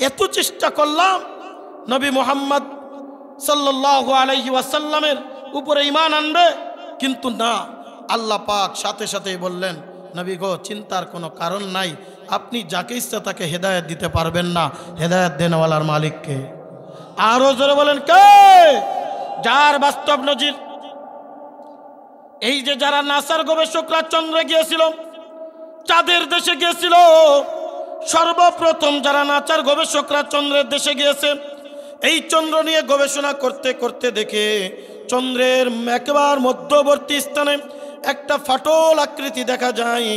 Speaker 1: এত চেষ্টা করলাম নবী মুহাম্মদ সাল্লাল্লাহু আলাইহি ওয়াসাল্লামের উপরে ঈমান আনবে, কিন্তু না। আল্লাহ পাক সাথে সাথেই বললেন, নবী গো, চিন্তার কোনো কারণ নাই, আপনি যাকে ইচ্ছা তাকে হেদায়েত দিতে পারবেন না, হেদায়েত দেনওয়ালার মালিককে। আরো জোরে বলেন কে? যার বাস্তব নজির এই যে যারা নাসার গবেষকরা চন্দ্রে গিয়েছিল, চাঁদের দেশে গিয়েছিল, সর্বপ্রথম যারা নাসার গবেষকরা চন্দ্রের দেশে গিয়েছে, এই চন্দ্র নিয়ে গবেষণা করতে করতে দেখে চন্দ্রের একেবারে মধ্যবর্তী স্থানে একটা ফাটল আকৃতি দেখা যায়।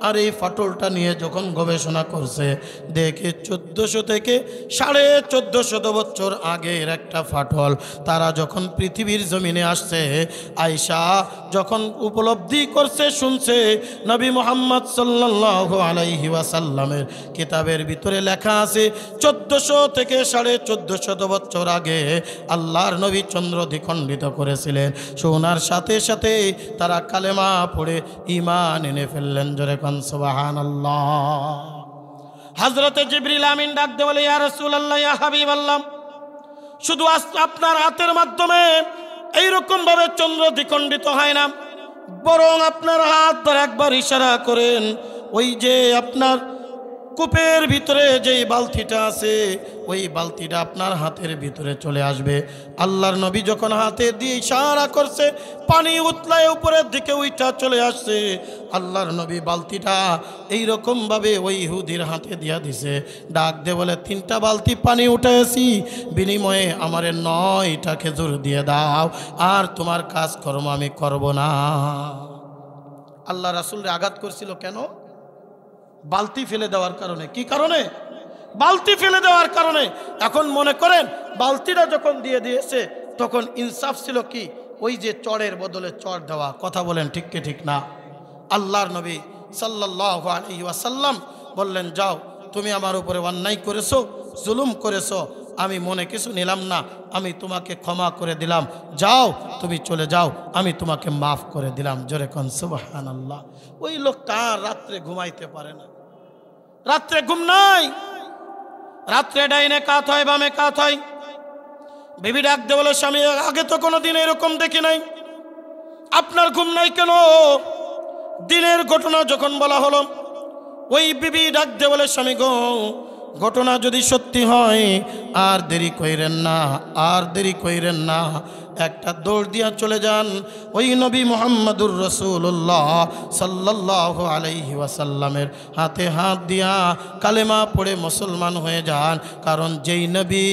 Speaker 1: আর এই ফাটলটা নিয়ে যখন গবেষণা করছে, দেখে 1400 থেকে 1450 বছর আগের একটা ফাটল। তারা যখন পৃথিবীর জমিনে আসছে, আয়েশা যখন উপলব্ধি করছে, শুনছে নবী মুহাম্মদ সাল্লাল্লাহু আলাইহি ওয়াসাল্লামের কিতাবের ভিতরে লেখা আছে 1400 থেকে 1450 বছর আগে আল্লাহর নবী চন্দ্র দ্বিখণ্ডিত করেছিলেন। শোনার সাথে সাথে তারা কালেমা পড়ে ঈমান এনে ফেললেন। জোরে কোন সুবহানাল্লাহ। হযরতে জিবরিল আমিন ডাক দিয়ে বলে, ইয়া রাসূলুল্লাহ, ইয়া হাবিবাল্লাহ, শুধু আপনার হাতের মাধ্যমে এইরকম ভাবে চন্দ্র দ্বিখণ্ডিত হয় না, বরং আপনার হাত ধরে একবার ইশারা করেন, ওই যে আপনার কূপের ভিতরে যেই বালতিটা আছে, ওই বালতিটা আপনার হাতের ভিতরে চলে আসবে। আল্লাহর নবী যখন হাতে দিয়ে ইশারা করছে, পানি উতলায় উপরের দিকে উইঠা চলে আসছে। আল্লাহর নবী বালতিটা এইরকম ভাবে ওই ইহুদির হাতে দিয়া দিছে। ডাক দে বলে, 3টা বালতি পানি উঠাইছি, বিনিময়ে আমারে 9টা খেজুর দিয়ে দাও, আর তোমার কাজকর্ম আমি করব না। আল্লাহ রাসূলকে আঘাত করছিল কেন? বালতি ফেলে দেওয়ার কারণে। কি কারণে? বালতি ফেলে দেওয়ার কারণে। এখন মনে করেন বালতিটা যখন দিয়ে দিয়েছে, তখন ইনসাফ ছিল কি? ওই যে চড়ের বদলে চড় দেওয়া। কথা বলেন ঠিক কি ঠিক না? আল্লাহর নবী সাল্লাল্লাহু আলাইহি ওয়াসাল্লাম বললেন, যাও, তুমি আমার উপরে অন্যায় করেছো, জুলুম করেছো, আমি মনে কিছু নিলাম না, আমি তোমাকে ক্ষমা করে দিলাম, যাও, তুমি চলে যাও, আমি তোমাকে মাফ করে দিলাম। জোরে কোন সুবহানাল্লাহ। ওই লোকটা আর রাত্রে ঘুমাইতে পারে না, রাত্রে ঘুম নাই, রাত্রে ডাইনে কাত হয়, বামে কাত হয়। বিবি ডাক দে বলে, স্বামী, আগে তো কোনোদিন এরকম দেখি নাই, আপনার ঘুম নাই কেন? দিনের ঘটনা যখন বলা হলো, ওই বিবি ডাক দিয়ে বলে, স্বামী গো, ঘটনা যদি সত্যি হয় আর দেরি কইরেন না, আর দেরি কইরেন না, একটা দৌড় দিয়া চলে যান ওই নবী মুহাম্মদুর রাসূলুল্লাহ সাল্লাল্লাহু আলাইহি ওয়াসাল্লামের হাতে হাত দিয়া কালেমা পড়ে মুসলমান হয়ে যান। কারণ যেই নবী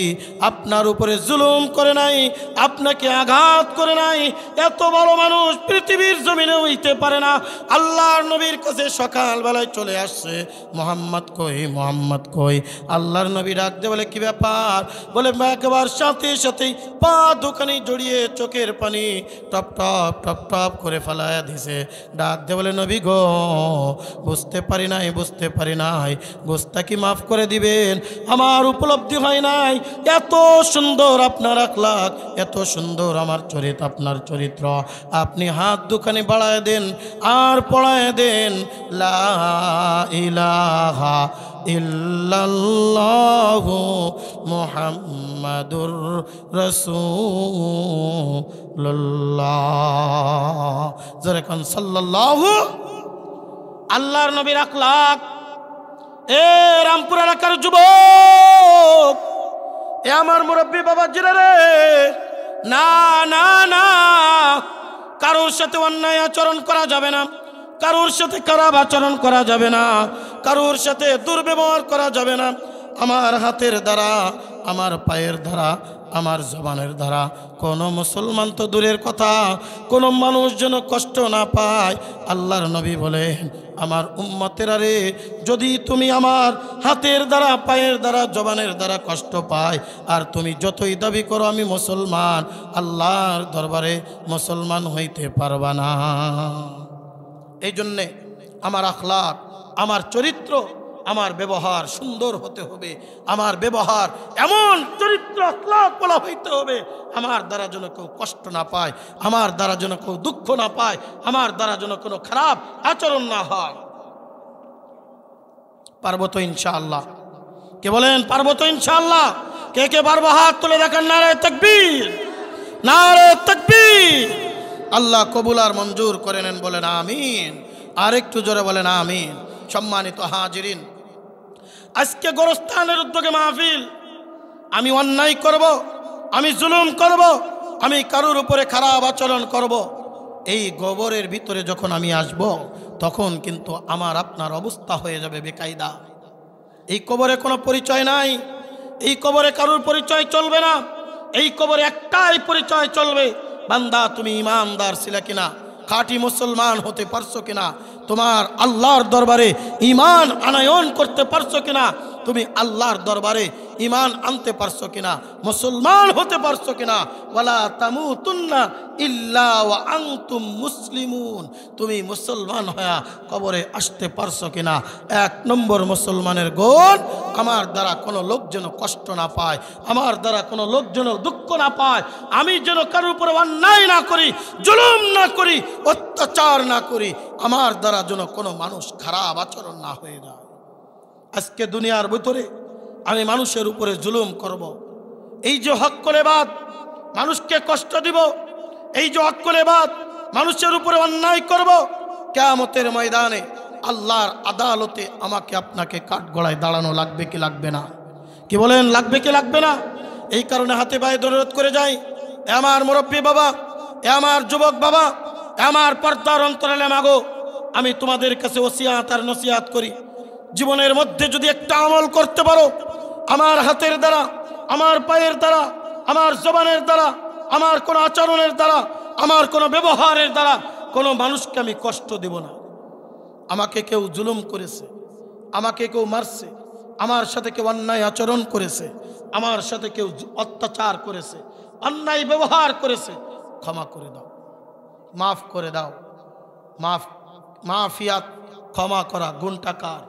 Speaker 1: আপনার উপরে জুলুম করে নাই, আপনাকে আঘাত করে নাই, এত বড় মানুষ পৃথিবীর জমিনে হইতে পারে না। আল্লাহর নবীর কাছে সকালবেলায় চলে আসছে, মোহাম্মদ কই, মোহাম্মদ কই। আল্লাহর নবী ডাক দিয়ে বলে, কি ব্যাপার? বলে, একবার সাথে সাথেই পা দোকানে জড়িয়ে চোখের পানি টপ টপ টপ টপ করে ফেলায়া দিছে। ডাক দিয়ে বলে, নবী গো, বুঝতে পারি নাই, বুঝতে পারি নাই, গোস্তাকি মাফ করে দিবেন, আমার উপলব্ধি হয় নাই। এত সুন্দর আপনার আখলাক, এত সুন্দর আমার চরিত্র, আপনার চরিত্র, আপনি হাত দুখানি বাড়ায় দেন আর পড়ায় দেন, লা ইলাহা ইল্লাল্লাহু মুহাম্মাদুর রাসূলুল্লাহ। জোরে কোন সাল্লাল্লাহু। আল্লাহর নবীর আখলাক। এ রামপুর এলাকার যুবক, এ আমার মুরব্বী বাবা জিরা রে, না না না, কারোর সাথে অন্যায় আচরণ করা যাবে না, কারোর সাথে খারাপ আচরণ করা যাবে না, কারোর সাথে দুর্ব্যবহার করা যাবে না। আমার হাতের দ্বারা, আমার পায়ের দ্বারা, আমার জবানের দ্বারা কোনো মুসলমান তো দূরের কথা, কোনো মানুষ যেন কষ্ট না পায়। আল্লাহর নবী বলেন, আমার উম্মতেরা রে, যদি তুমি আমার হাতের দ্বারা, পায়ের দ্বারা, জবানের দ্বারা কষ্ট পায়, আর তুমি যতই দাবি করো আমি মুসলমান, আল্লাহর দরবারে মুসলমান হইতে পারবা না। এই জন্যে আমার আখলাক, আমার চরিত্র, আমার ব্যবহার সুন্দর হতে হবে। আমার ব্যবহার এমন চরিত্র আখলাক বলা হইতে হবে, আমার দ্বারা যেন কেউ কষ্ট না পায়, আমার দ্বারা যেন কেউ দুঃখ না পায়, আমার দ্বারা যেন কোনো খারাপ আচরণ না হয়। পারবো তো ইনশাআল্লাহ? কে বলেন পারবো তো ইনশাআল্লাহ? কে কে পারবো হাত তুলে দেখান। নারে তাকবীর, নারে তাকবীর। আল্লাহ কবুল আর মঞ্জুর করে নেন, বলেন আমিন। আর একটু জোরে বলেন আমিন। সম্মানিত হাজিরিন, আজকে গোরস্থানের উদ্যোগে মাহফিল। আমি অন্যায় করব, আমি জুলুম করব, আমি কারোর উপরে খারাপ আচরণ করব, এই গোবরের ভিতরে যখন আমি আসব, তখন কিন্তু আমার আপনার অবস্থা হয়ে যাবে বেকায়দা। এই কবরে কোনো পরিচয় নাই, এই কবরে কারোর পরিচয় চলবে না, এই কবরে একটাই পরিচয় চলবে, বান্দা তুমি ইমানদার ছিলে কিনা, খাঁটি মুসলমান হতে পারছো কিনা, তোমার আল্লাহর দরবারে ঈমান আনয়ন করতে পারছো কিনা, তুমি আল্লাহর দরবারে ঈমান আনতে পারছো কিনা, মুসলমান হতে পারছো কিনা। ওয়ালা তামুতুন্না ইল্লা ওয়া আনতুম মুসলিমুন, তুমি মুসলমান হয়ে কবরে আসতে পারছো কিনা। এক নম্বর মুসলমানের গুণ, আমার দ্বারা কোনো লোক যেন কষ্ট না পায়, আমার দ্বারা কোনো লোক যেন দুঃখ না পায়, আমি যেন কারোর উপরে অন্যায় না করি, জুলুম না করি, অত্যাচার না করি, আমার দ্বারা যেন কোনো মানুষ খারাপ আচরণ না হয়ে যায়। আজকে দুনিয়ার ভিতরে আমি মানুষের উপরে জুলুম করব, এই যে হক করে বাদ মানুষকে কষ্ট দিব, এই যে হক করে বাদ মানুষের উপরে অন্যায় করব, কিয়ামতের ময়দানে আল্লাহর আদালতে আমাকে আপনাকে কাঠগড়ায় দাঁড়ানো লাগবে কি লাগবে না? কি বলেন, লাগবে কি লাগবে না? এই কারণে হাতে পায়ে অনুরোধ করে যাই, এ আমার মুরব্বী বাবা, এ আমার যুবক বাবা, এ আমার পর্দার অন্তরালে মাগো, আমি তোমাদের কাছে ওসিয়াত আর নসিহাত করি, জীবনের মধ্যে যদি একটা আমল করতে পারো, আমার হাতের দ্বারা, আমার পায়ের দ্বারা, আমার জবানের দ্বারা, আমার কোনো আচরণের দ্বারা, আমার কোনো ব্যবহারের দ্বারা কোনো মানুষকে আমি কষ্ট দেব না। আমাকে কেউ জুলুম করেছে, আমাকে কেউ মারছে, আমার সাথে কেউ অন্যায় আচরণ করেছে, আমার সাথে কেউ অত্যাচার করেছে, অন্যায় ব্যবহার করেছে, ক্ষমা করে দাও, মাফ করে দাও। মাফিয়াত, ক্ষমা করা গুণটা কার?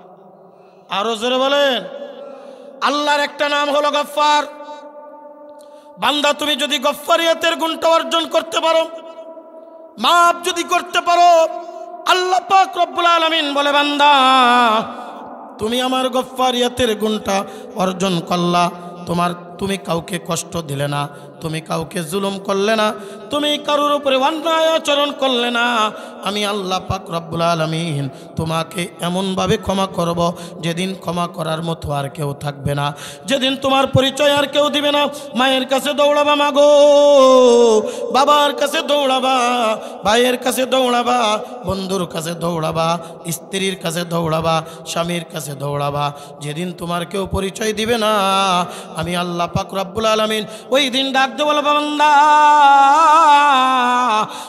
Speaker 1: আরো জোরে বলেন। আল্লাহর একটা নাম হলো গফফার। বান্দা তুমি যদি গফফারিয়াতের গুণটা অর্জন করতে পারো, মাফ যদি করতে পারো, আল্লাহ পাক রব্বুল আলামিন বলে, বান্দা তুমি আমার গফফারিয়াতের গুণটা অর্জন করলা, তুমি কাউকে কষ্ট দিলে না, তুমি কাউকে জুলুম করলে না, তুমি কারোর উপরে অন্যায় আচরণ করলে না। আমি আল্লাহ পাক রব্বুল আলামিন তোমাকে এমনভাবে ক্ষমা করব যেদিন ক্ষমা করার মতো আর কেউ থাকবে না, যেদিন তোমার পরিচয় আর কেউ দিবে না। মায়ের কাছে দৌড়াবা মাগো, বাবার কাছে দৌড়াবা, ভাইয়ের কাছে দৌড়াবা, বন্ধুর কাছে দৌড়াবা, স্ত্রীর কাছে দৌড়াবা, স্বামীর কাছে দৌড়াবা। যেদিন তোমার কেউ পরিচয় দিবে না, আমি আল্লাহ পাক রব্বুল আলামিন ওই দিন ডাক দেব, বলবো বান্দা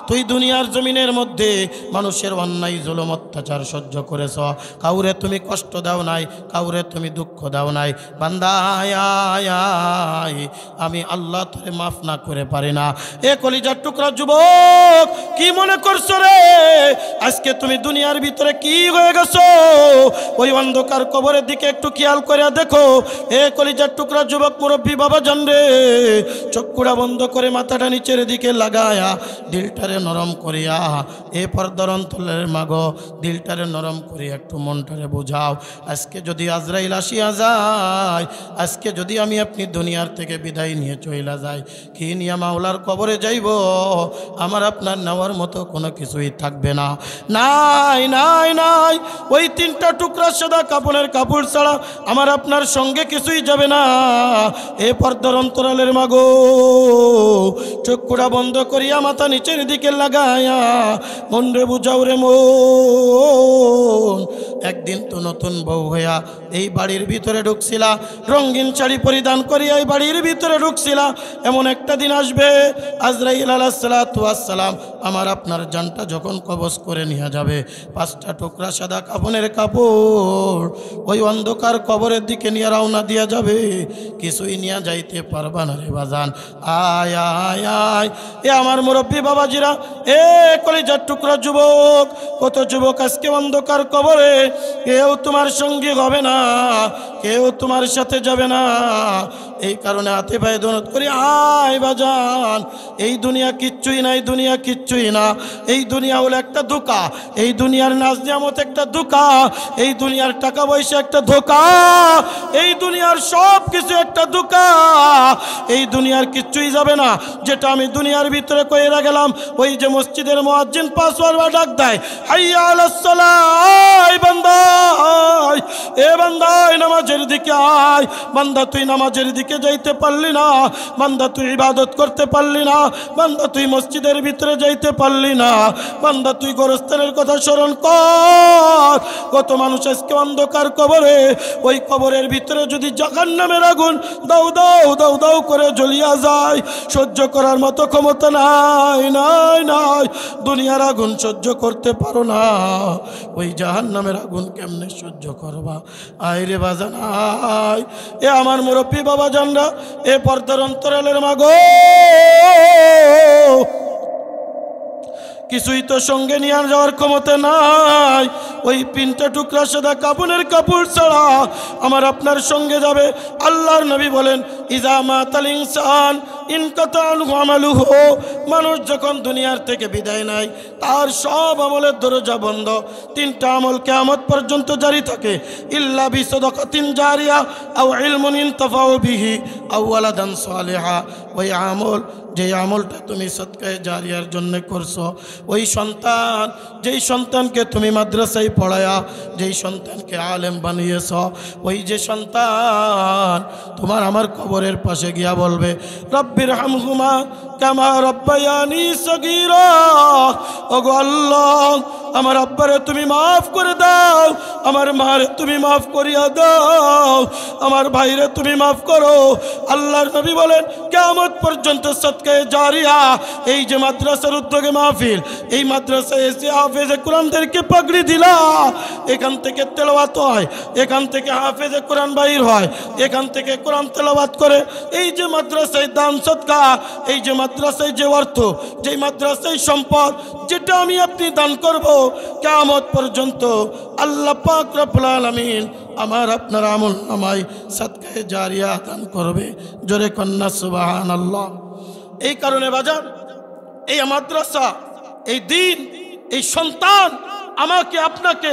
Speaker 1: তুই দুনিয়ার জমিনের মধ্যে মানুষের অন্যায় জুলুম অত্যাচার সহ্য করেছ, কাউরে তুমি কষ্ট দাও নাই, কাউরে তুমি দুঃখ দাও নাই। বান্দা আমি আল্লাহ তোরে মাফ না করে পারি না। এ কলিজার টুকরা যুবক, কি মনে করছো রে আজকে তুমি দুনিয়ার ভিতরে কি হয়ে গেছো? ওই অন্ধকার কবরের দিকে একটু খেয়াল করে দেখো। এ কলিজার টুকরা যুবক মুরব্বী বাবা জান রে, চক্ষুটা বন্ধ করে মাথাটা নিচের দিকে লাগায়া দিলটারে নরম করিয়া, এ পর্দার অন্তরের মাগো দিলটারে নরম করিয়া একটু মনটারে বোঝাও। আজকে যদি আজরাইল আসিয়া যায়, আজকে যদি আমি আপনি দুনিয়ার থেকে বিদায় নিয়ে চইলা যাই, কি নিয়ে মাওলার কবরে যাইব? আমার আপনার নেওয়ার মতো কোনো কিছুই থাকবে না। নাই নাই নাই, ওই তিনটা টুকরা সাদা কাপড়ের কাপড় ছাড়া আমার আপনার সঙ্গে কিছুই যাবে না। এ পর্দার অন্তরালের মাগো চক্ষুটা বন্ধ করিয়া মাথা নিচের দিকে লাগায়া মন রে বুঝাও রে মন। একদিন তো নতুন বউ হইয়া এই বাড়ির ভিতরে ঢুকছিলা, রঙিন শাড়ি পরিধান করিয়া এই বাড়ির ভিতরে ঢুকছিলা। এমন একটা দিন আসবে আজরাইল আলাইহিস সালাতু ওয়াস সালাম আমার আপনার জানটা যখন কবজ করে নিয়ে যাবে, পাঁচটা টুকরা সাদা কাপড়ের কাপড় ওই অন্ধকার কবরের দিকে নিয়ে রওনা দিয়া যাবে। কিছুই নিয়ে যাইতে পারবা না রে বাজান। আয় আয় আয়, এ আমার মুরব্বী বাবাজিরা, এ কলিজার টুকরা যুবক, কত যুবক আজকে অন্ধকার কবরে, কেউ তোমার সঙ্গী হবে না, কেউ তোমার সাথে যাবে না। এই কারণে হাতে পায়ে দোনত করি, আয় বাজান, এই দুনিয়া কিচ্ছুই না, এই দুনিয়া কিচ্ছুই না। এই দুনিয়া হলো একটা ধোঁকা, এই দুনিয়ার নাজ নিয়ামত একটা ধোঁকা, এই দুনিয়ার টাকা পয়সা একটা ধোঁকা, এই দুনিয়ার সব কিছু একটা ধোঁকা। এই দুনিয়ার কিচ্ছুই যাবে না। যেটা আমি দুনিয়ার ভিতরে কইরা গেলাম, ওই যে মসজিদের মুয়াজ্জিন পাঁচ ওয়াক্ত ডাক দেয়, হাইয়া আলাস সালাহ, আয় বান্দা, এ বান্দা নামাজের দিকে আয়। বান্দা তুই নামাজের দিকে যাইতে পারলি না, বান্দা তুই ইবাদত করতে পারলি না, বান্দা তুই মসজিদের ভিতরে যাইতে পারলি না, বান্দা তুই গোরস্থানের কথা স্মরণ কর। কত মানুষ আজকে অন্ধকার কবরে, ওই কবরের ভিতরে যদি জাহান্নামের আগুন দাউ দাউ দাউ দাউ করে জ্বলিয়া যায়, সহ্য করার মতো ক্ষমতা নাই নাই নাই। দুনিয়ার আগুন সহ্য করতে পারো না, ওই জাহান্নামের আগুন কেমনে সহ্য করবা? আয় রে বাজান আয়, এ আমার মুরব্বী বাবা জানরা, এ পর্দার অন্তরালের মাগো, কিছুই তো সঙ্গে নিয়ে যাওয়ার ক্ষমতা নাই। ওই তিনটা টুকরা সাদা কাপড়ের কাপড় ছাড়া আমার আপনার সঙ্গে যাবে। আল্লাহর নবী বলেন, ইজা মাতাল ইনসান ইনকাতা আনহু আমালুহু, মানুষ যখন দুনিয়ার থেকে বিদায় নেয় তার সব আমলের দরজা বন্ধ। তিনটা আমল কিয়ামত পর্যন্ত জারি থাকে, ইল্লা বিসাদাকাতিন জারিয়া আও ইলমুন ইনতাফাউ বিহি আও ওয়ালাদান সালিহা। ওই আমল, যে আমলটা তুমি সদকায়ে জারিয়ার জন্য করছো, ওই সন্তান, যেই সন্তানকে তুমি মাদ্রাসায় পড়ায়া যেই সন্তানকে আলেম বানিয়েছ, ওই যে সন্তান তোমার আমার কবরের পাশে গিয়া বলবে, রব্বির হামহুমা কামা রব্বায়ানি সগীরা। ওগো আল্লাহ, আমার আব্বারে তুমি মাফ করে দাও, আমার মারে তুমি মাফ করিয়া দাও, আমার ভাইরে তুমি মাফ করো। আল্লাহর নবী বলেন, কিয়ামত পর্যন্ত সদকায়ে জারিয়া, এই যে মাদ্রাসার উদ্যোগে মাহফিল, এই মাদ্রাসায় এসে হাফেজে কোরআনদেরকে পাগড়ি দিলা, এখান থেকে তেলাওয়াত হয়, এখান থেকে হাফেজে কোরআন বাইর হয়, এখান থেকে কোরআন তেলাওয়াত করে। এই যে মাদ্রাসায় দান সদকা, এই যে মাদ্রাসায় যে অর্থ, যে মাদ্রাসায় সম্পদ, যেটা আমি আপনি দান করব, কিয়ামত পর্যন্ত আল্লাহ পাক রব্বুল আলামিন আমার আপনার আমল নামায় সদকায়ে জারিয়া দান করবে। জোরে কন্যা সুবহানাল্লাহ। এই কারণে বাজান, এই মাদ্রাসা, এই দিন, এই সন্তান আমাকে আপনাকে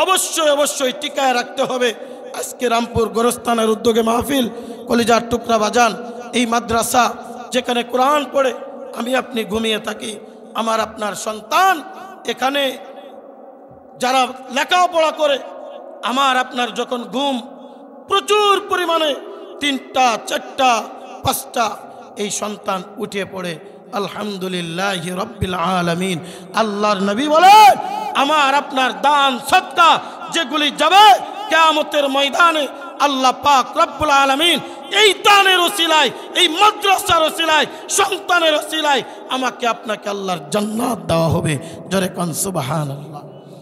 Speaker 1: অবশ্যই অবশ্যই টিকায় রাখতে হবে। আজকে রামপুর গোরস্থানের উদ্যোগে মাহফিল, কলিজার টুকরা বাজান, এই মাদ্রাসা যেখানে কোরআন পড়ে আমি আপনি ঘুমিয়ে থাকি, আমার আপনার সন্তান এখানে যারা লেখাপড়া করে, আমার আপনার যখন ঘুম প্রচুর পরিমাণে 3টা 4টা 5টা এই সন্তান উঠে পড়ে, আলহামদুলিল্লাহ রাব্বিল আলামিন। আল্লাহর নবী বলেন আমার আপনার দান সদকা যেগুলি যাবে কিয়ামতের ময়দানে, আল্লাহ পাক রব্বুল আলামিন এই দানের ওসিলায়, এই মাদ্রাসার ওসিলায়, সন্তানের ওসিলায় আমাকে আপনাকে আল্লাহর জান্নাত দেওয়া হবে। জোরে কোন সুবহানাল্লাহ।